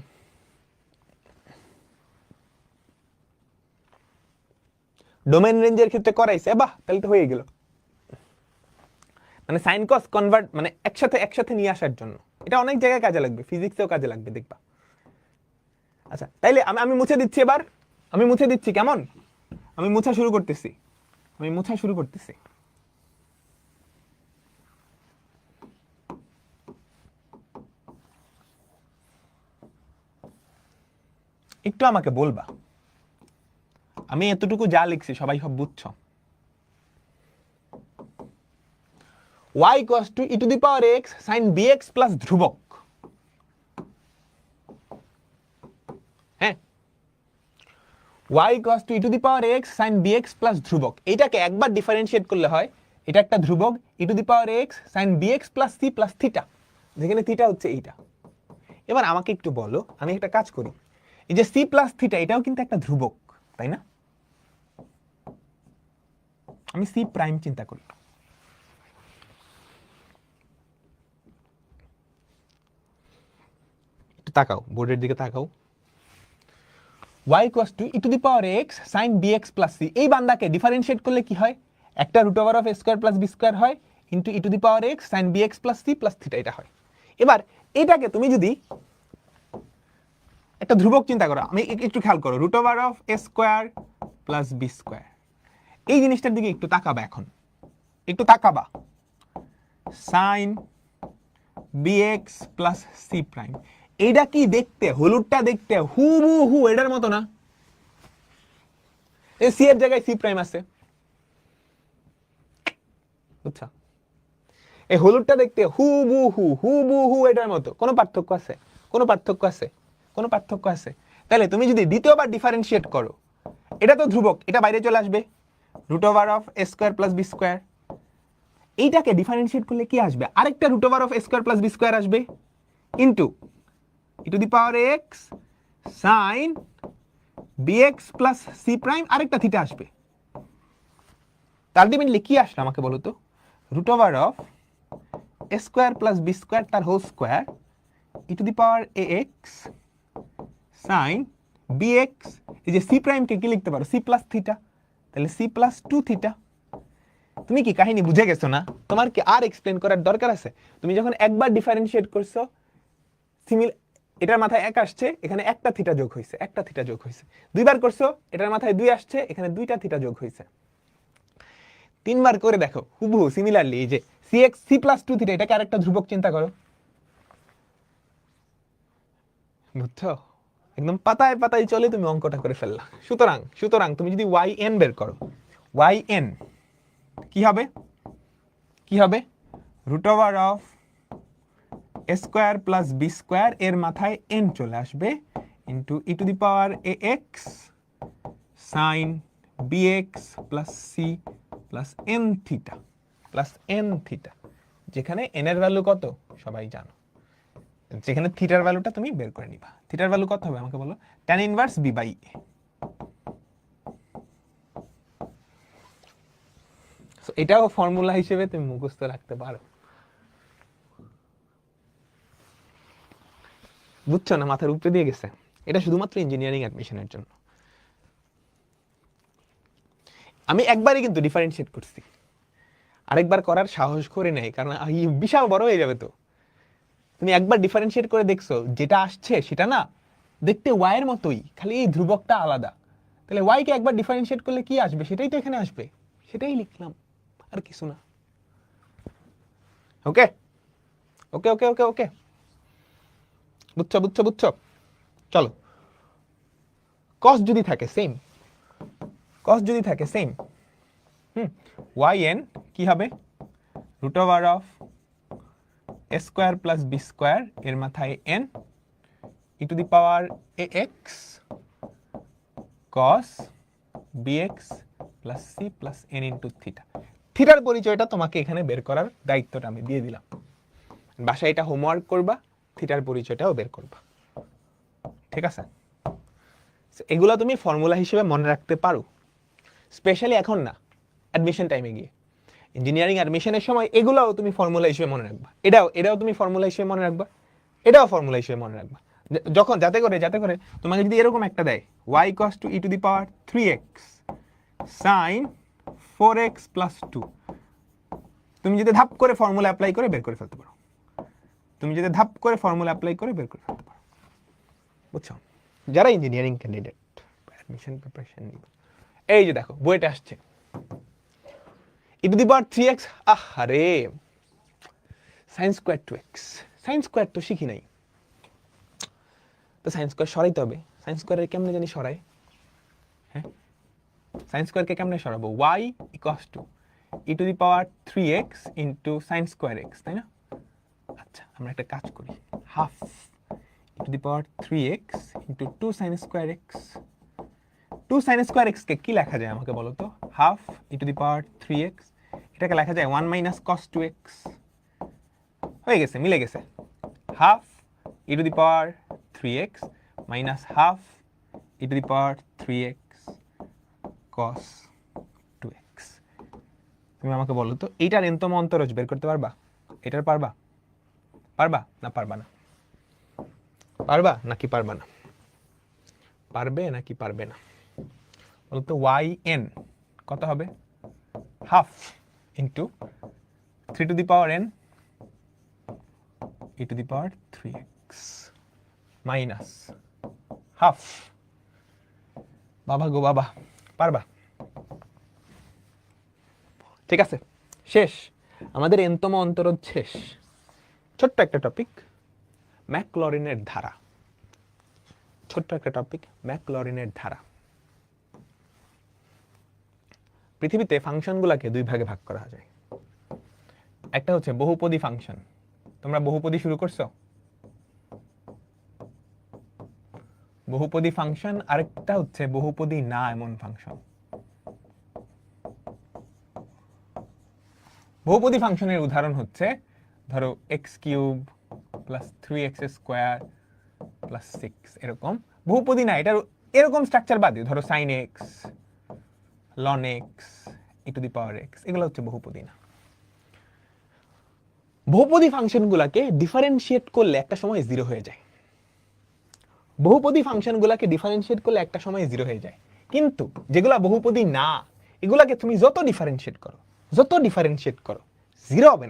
ডোমেন রেঞ্জের ক্ষেত্রে করাইছে, বাহ, তাহলে তো হয়ে গেল। মানে সাইন কস কনভার্ট মানে একসাথে নিয়ে আসার জন্য এটা অনেক জায়গায় কাজে লাগবে, ফিজিক্সেও কাজে লাগবে, দেখবা। আচ্ছা, তাইলে আমি মুছে দিচ্ছি এবার, আমি মুছে দিচ্ছি, কেমন? আমি মুছা শুরু করতেছি, আমি মুছা শুরু করতেছি। একটু আমাকে বলবা আমি এতটুকু যা লিখছি সবাই সব বুঝছো? y equals to e to the power x sin bx plus ধ্রুবক, হ্যাঁ, y equals to e to the power x sin bx plus ধ্রুবক, এইটাকে একবার ডিফারেন্সিয়েট করলে হয়, এটা একটা ধ্রুবক e to the power x sin bx plus c plus theta, যেখানে থিটা হচ্ছে এইটা। এবার আমাকে একটু বলো, আমি একটা কাজ করি, এই যে c plus থিটা এটাও কিন্তু একটা ধ্রুবক, তাই না? আমি c প্রাইম চিন্তা করি, একটু তাকাও, বোর্ডের দিকে তাকাও। y equals to e to the power x sin bx plus c, এই বান্দাকে ডিফারেন্সিয়েট করলে কি হয়? একটা root over of a square plus b square হয় into e to the power x sin bx plus c plus theta, এটা হয়। এবার এটাকে তুমি যদি একটা ধ্রুবক চিন্তা করো, আমি একটু খেয়াল করো, root over of a square plus b square, এই জিনিসটার দিকে একটু তাকাবা, এখন একটু তাকাবা, sin bx plus c prime, এইটা কি দেখতে, হলুদটা দেখতে হুবহু এটার মতো না? এই সি এর জায়গায় সি প্রাইম আছে, বুঝছা? এই হলুদটা দেখতে হুবহু এটার মতো, কোনো পার্থক্য আছে? কোনো পার্থক্য আছে? কোনো পার্থক্য আছে? তাহলে তুমি যদি দ্বিতীয়বার ডিফারেন্সিয়েট করো, এটা তো ধ্রুবক, এটা বাইরে চলে আসবে, root over of a square plus b square, এইটাকে ডিফারেন্সিয়েট করলে কি আসবে? আরেকটা root over of a square plus b square আসবে into e to the power x sin bx plus c prime, আরেকটা থিটা আসবে। আলটিমেটলি কি আসলো আমাকে বলো তো? Root over of a square plus b square তার whole square e to the power ax sin bx, এই যে c প্রাইমকে কি লিখতে পারো? c প্লাস থিটা, তাহলে c প্লাস 2 থিটা। তুমি কি কাহিনী বুঝে গেছো না? তোমার কি আর এক্সপ্লেন করার দরকার আছে? তুমি যখন একবার ডিফারেন্সিয়েট করছো, এটার মাথায় 1 আসছে, এখানে একটা থিটা যোগ হয়েছে, একটা থিটা যোগ হয়েছে। দুইবার করছো, এটার মাথায় 2 আসছে, এখানে দুইটা থিটা যোগ হয়েছে। তিনবার করে দেখো হুবহু সিমিলারলি, এই যে cx c প্লাস 2 থিটা, এটাকে আরেকটা ধ্রুবক চিন্তা করো, বুঝছো? একদম পাতায় পাতায় চলে তুমি অঙ্কটা করে ফেললা। সুতরাং তুমি যদি yn বের করো, yn কি হবে? কি হবে? Root over of a square plus b square, এর মাথায় n চলে আসবে, into e to the power ax sin bx plus c plus n theta plus n theta, যেখানে n এর ভ্যালু কত সবাই জানো, যেখানে থিটার ভ্যালুটা তুমি বের করে নিবা। থিটার ভ্যালু কত হবে আমাকে বলো? tan inverse b by a। So এটাও ফর্মুলা হিসেবে তুমি মুখস্থ রাখতে পারো, বুঝছো না? মাথার উপরে দিয়ে গেছে। এটা শুধুমাত্র ইঞ্জিনিয়ারিং অ্যাডমিশনের জন্য। আমি একবারই কিন্তু ডিফারেন্সিয়েট করছি, আরেকবার করার সাহস করে নেই, কারণ বিশাল বড় হয়ে যাবে। তো তুমি একবার ডিফারেন্সিয়েট করে দেখছো, যেটা আসছে সেটা না দেখতে y এর মতোই, খালি এই ধ্রুবকটা আলাদা। তাহলে y কে একবার ডিফারেন্সিয়েট করলে কি আসবে সেটাই তো এখানে আসবে, সেটাই লিখলাম, আর কিছু না। ওকে ওকে ওকে ওকে ওকে, বুঝছো বুঝছো বুঝছো? চলো, কস যদি থাকে সেম, কস যদি থাকে সেম, yn কি হবে? Root over of a square plus b square, এর মাথায় n, e to the power ax cos bx plus c plus n into theta. থিটার পরিচয়টা তোমাকে এখানে বের করার দায়িত্বটা আমি দিয়ে দিলাম। বাসায় এটা হোমওয়ার্ক করবা, থিটার পরিচয়টাও বের করবা। ঠিক আছে, এগুলো তুমি ফর্মুলা হিসেবে মনে রাখতে পারো, স্পেশালি এখন না, অ্যাডমিশন টাইমে গিয়ে ইঞ্জিনিয়ারিং অ্যাডমিশনের সময় এগুলাও তুমি ফর্মুলা হিসেবে মনে রাখবা, এটাও তুমি ফর্মুলা হিসেবে মনে রাখবা, এটাও ফর্মুলা হিসেবে মনে রাখবা। যখন যাতে করে তোমাকে যদি এরকম একটা দেয় y cos to e to the power 3x sin 4x plus 2, তুমি যদি ধাপ করে ফর্মুলা অ্যাপ্লাই করে বের করে ফেলতে পারো, বুঝছো? যারা ইঞ্জিনিয়ারিং ক্যান্ডিডেট অ্যাডমিশন প্রিপারেশন নিবে, এই যে দেখো বইটা আসছে e to the power 3x, আরে sin square 2x, sin square তো শিখি নাই, তো sin স্কয়ার সরাইতে হবে। sin স্কয়ারের কেমনে জানি সরাই? হ্যাঁ, sin স্কয়ারকে কেমনে সরাবো? y equals to e to the power 3x into sin square x, তাই না? আচ্ছা, আমরা একটা কাজ করি, half e to the power 3x into 2 sin square x। 2 sin square x কে কি লেখা যায় আমাকে বলো তো? Half e to the power 3x, এটাকে লেখা যায় 1 মাইনাস cos 2x। হয়ে গেছে, মিলে গেছে। Half e to the power 3x minus half e to the power 3x cos 2x। তুমি আমাকে বলো তো এইটার এনতম অন্তরজ বের করতে পারবা? এটার পারবা না পারবা না? পারবা নাকি পারবা না? পারবে নাকি পারবে না বলো তো? yn কত হবে? Half into 3 two the power n e to the power 3x minus half. বাবা গো বাবা, পারবা? ঠিক আছে, শেষ, আমাদের এনতম অন্তরজ শেষ। ছোট্ট একটা টপিক, ম্যাকলরিনের ধারা। পৃথিবীতে ফাংশনগুলোকে দুই ভাগে ভাগ করা যায়। একটা হচ্ছে বহুপদী ফাংশন। তোমরা বহুপদী শুরু করছো? বহুপদী ফাংশন। আরেকটা হচ্ছে বহুপদী না এমন ফাংশন। বহুপদী ফাংশনের উদাহরণ হচ্ছে ধরো x³ plus 3x square plus 6, এরকম বহুপদী না। এটার এরকম স্ট্রাকচার বাদে ধরো sin x, ln x, e to the power x, এগুলো হচ্ছে বহুপদী না। বহুপদী ফাংশনগুলোকে ডিফারেন্সিয়েট করলে একটা সময় জিরো হয়ে যায়। কিন্তু যেগুলা বহুপদী না, এগুলাকে তুমি যত ডিফারেন্সিয়েট করো জিরো হবে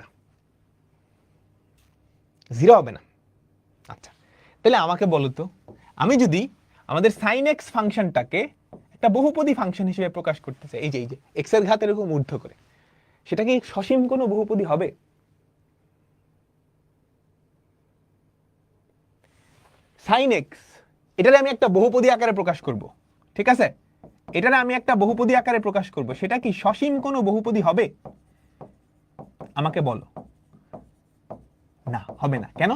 না। আচ্ছা, তাহলে আমাকে বলো তো, আমি যদি আমাদের sin x ফাংশনটাকে একটা বহুপদী ফাংশন হিসেবে প্রকাশ করতে চাই, এই যে x এর ঘাত এরকম ঊর্ধ্ব করে, সেটা কি সসীম কোনো বহুপদী হবে? sin x এটারে আমি একটা বহুপদী আকারে প্রকাশ করব, ঠিক আছে? সেটা কি সসীম কোনো বহুপদী হবে? আমাকে বলো। না, হবে না। কেন?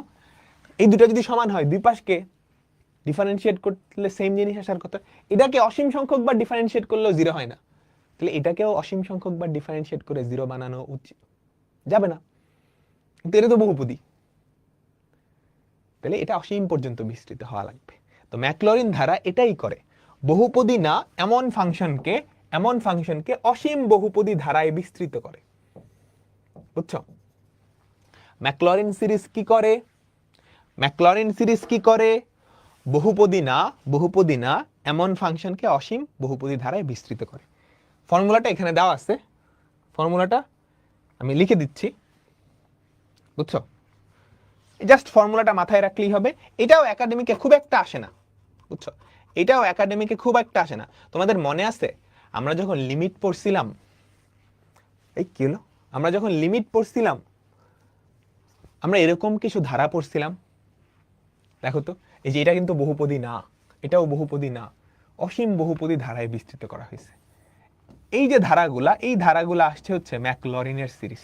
এই দুটো যদি সমান হয়, দুই পাশকে ডিফারেন্সিয়েট করলে সেম জিনিস আসার কথা। এটাকে অসীম সংখ্যক বার ডিফারেন্সিয়েট করলেও জিরো হয় না, তাহলে এটাকেও অসীম সংখ্যক বার ডিফারেন্সিয়েট করে জিরো বানানো উচিত যাবে না, কিন্তু এটা তো বহুপদী, তাহলে এটা অসীম পর্যন্ত বিস্তৃত হওয়া লাগবে। তো ম্যাকলরিন ধারা এটাই করে, বহুপদী না এমন ফাংশনকে অসীম বহুপদী ধারায় বিস্তৃত করে। বুঝছো? ম্যাকলরিন সিরিজ কি করে? বহুপদী না এমন ফাংশনকে অসীম বহুপদী ধারায় বিস্তৃত করে। ফর্মুলাটা এখানে দেওয়া আছে, ফর্মুলাটা আমি লিখে দিচ্ছি, বুঝছো? জাস্ট ফর্মুলাটা মাথায় রাখলেই হবে। এটাও একাডেমিকে খুব একটা আসে না, বুঝছো? তোমাদের মনে আছে আমরা যখন লিমিট পড়ছিলাম, আমরা এরকম কিছু ধারা পড়ছিলাম। দেখো তো, এই যে এটা কিন্তু বহুপদী না, এটাও বহুপদী না, অসীম বহুপদী ধারায় বিস্তৃত করা হয়েছে। এই যে ধারাগুলা আসছে হচ্ছে ম্যাকলরিনের সিরিজ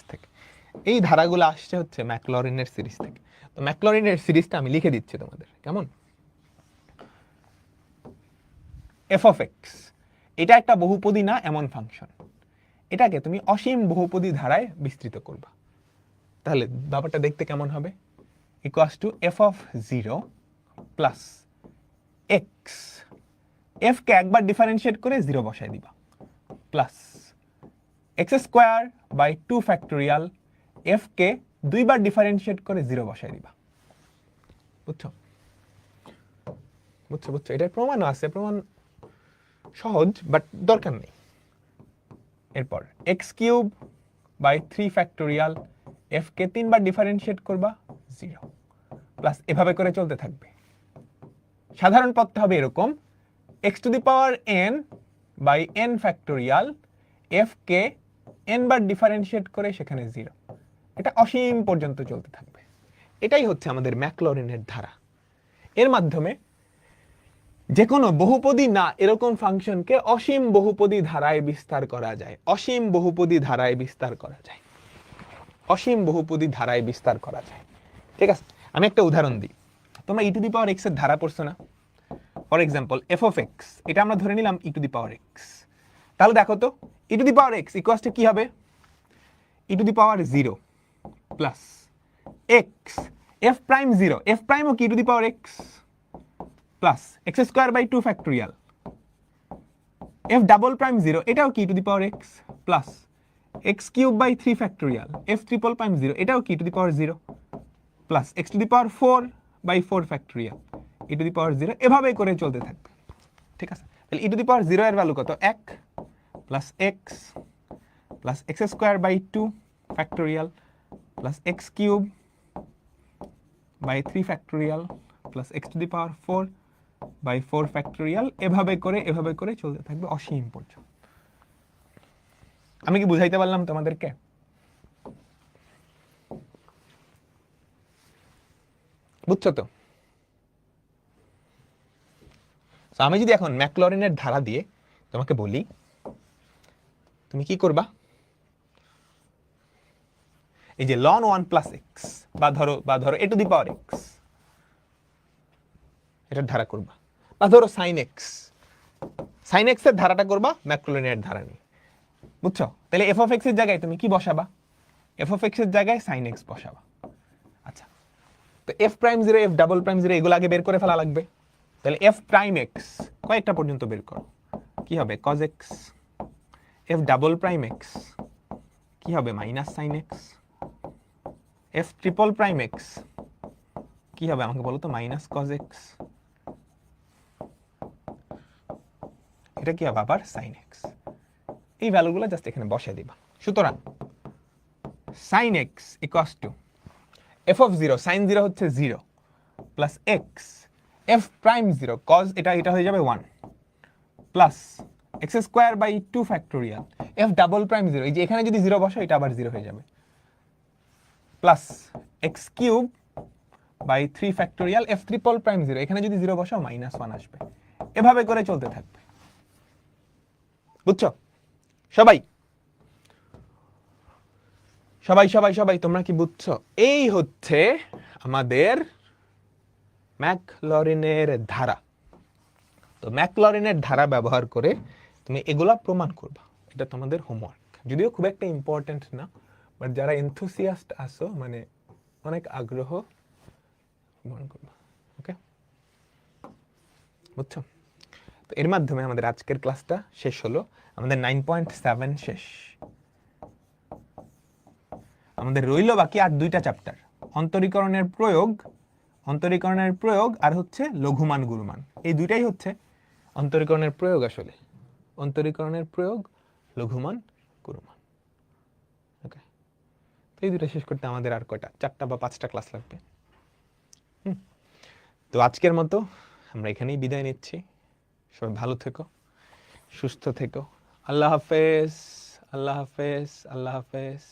থেকে। তো ম্যাকলরিনের সিরিজটা আমি লিখে দিচ্ছি তোমাদের, কেমন? f of x এটা একটা বহুপদী না এমন ফাংশন, এটাকে তুমি অসীম বহুপদী ধারায় বিস্তৃত করবা, তাহলে ব্যাপারটা দেখতে কেমন হবে? Equals to f of 0 plus x, এফকে একবার ডিফারেন্সিয়েট করে 0 বসায় দিবা, plus x square by 2 factorial, এফকে দুইবার ডিফারেন্সিয়েট করে 0 বসায় দিবা। বুঝছো বুঝছো বুঝছো এটার প্রমাণও আছে, প্রমাণ সহজ বাট দরকার নেই। এরপর এক্স কিউব বাই 3 ফ্যাক্টোরিয়াল, এফকে 3বার ডিফারেন্সিয়েট করবা 0, প্লাস এভাবে করে চলতে থাকবে। সাধারণ পদটা হবে এরকম, x to the power n by n factorial, এফকে এন বার ডিফারেন্সিয়েট করে সেখানে 0, এটা অসীম পর্যন্ত চলতে থাকবে। এটাই হচ্ছে আমাদের ম্যাকলরিনের ধারা। এর মাধ্যমে যে কোনো বহুপদী না এরকম ফাংশনকে অসীম বহুপদী ধারায় বিস্তার করা যায়, অসীম বহুপদী ধারায় বিস্তার করা যায়, অসীম বহুপদী ধারায় বিস্তার করা যায়। ঠিক আছে, আমি একটা উদাহরণ দিই। তোমরা ই টু দি পাওয়ার এক্স এর ধারা পড়ছো না? For example F of x, এটা আমরা ধরে নিলাম ই টু দি পাওয়ার এক্স। তাহলে দেখো তো e to the power x equals to কি হবে? E to the power 0 plus x, f prime 0, f প্রাইমও কি e to the power x, plus x square by 2 factorial, f double prime 0, এটাও কি e to the power x, plus x cube by 3 factorial, f triple prime 0, এটাও কি e to the power 0, plus x to the power 4 by 4 factorial, e to the power 0, এভাবে করে চলতে থাকবে। ঠিক আছে, তাহলে ই টু দি পাওয়ার 0 এর ভ্যালু কত? 1 plus x plus x square by 2 factorial plus x cube by 3 factorial plus x to the power 4 by 4 factorial, এভাবে করে চলতে থাকবে অসীম পর্যন্ত। আমি কি বুঝাইতে পারলাম তোমাদেরকে? বুঝছো তো? আমি যদি এখন ম্যাকলরিনের ধারা দিয়ে তোমাকে বলি, তুমি কি করবা? এই যে ln 1 প্লাস এক্স বা ধরো এ টু দি পাওয়ার এক্স, এটার ধারা করবা, বা ধরো সাইন এক্স এর ধারাটা করবা ম্যাকলরিনের ধারা নিয়ে। বুঝছো? তাহলে এফ অফ এক্স এর জায়গায় তুমি কি বসাবা? এফ অফ এক্স এর জায়গায় সাইন এক্স বসাবা। আচ্ছা, তো F prime 0, F double prime 0 এগুলো আগে বের করে ফেলা লাগবে। তাহলে এফ প্রাইম এক্স কয়েকটা পর্যন্ত বের করো, কি হবে? Cos x. F double prime x কি হবে? Minus sine x. F triple prime x কি হবে আমাকে বলো তো? Minus cos x. এটা কি হবে? আবার সাইন এক্স। এই ভ্যালুগুলো জাস্ট এখানে বসিয়ে দিবা। সুতরাং sine x equals to f of 0, sine 0 হচ্ছে 0 plus x, f prime 0 cos এটা হয়ে যাবে 1 plus x square by 2 factorial, f double prime 0, এই যে এখানে যদি 0 বসো এটা আবার 0 হয়ে যাবে, plus x cube by 3 factorial, f triple prime 0, এখানে যদি 0 বসাও মাইনাস 1 আসবে। এভাবে করে চলতে থাকবে। বুঝছো সবাই? সবাই তোমরা কি বুঝছো? এই হচ্ছে আমাদের ম্যাকলরিনের ধারা। তো ম্যাকলরিনের ধারা ব্যবহার করে তুমি এগুলা প্রমাণ করবা, এটা তোমাদের হোমওয়ার্ক। যদিও খুব একটা ইম্পর্টেন্ট না, বাট যারা এনথুসিয়াস্ট আসো, মানে অনেক আগ্রহ, প্রমাণ করবা। ওকে, বুঝছো? তো এর মাধ্যমে আমাদের আজকের ক্লাসটা শেষ হলো। আমাদের 9.7 শেষ। আমাদের রইল বাকি আর 2টা চ্যাপ্টার, অন্তরীকরণের প্রয়োগ আর হচ্ছে লঘুমান গুরুমান। এই দুইটাই হচ্ছে অন্তরীকরণের প্রয়োগ। আসলে অন্তরীকরণের প্রয়োগ, লঘুমান গুরুমান। ওকে, তো এই দুটো শেষ করতে আমাদের আর কয়টা? 4টা বা 5টা ক্লাস লাগবে। তো আজকের মতো আমরা এখানেই বিদায় নিচ্ছি। সবাই ভালো থেকো, সুস্থ থেকো। আল্লাহ হাফেজ, আল্লাহ হাফেজ, আল্লাহ হাফেজ।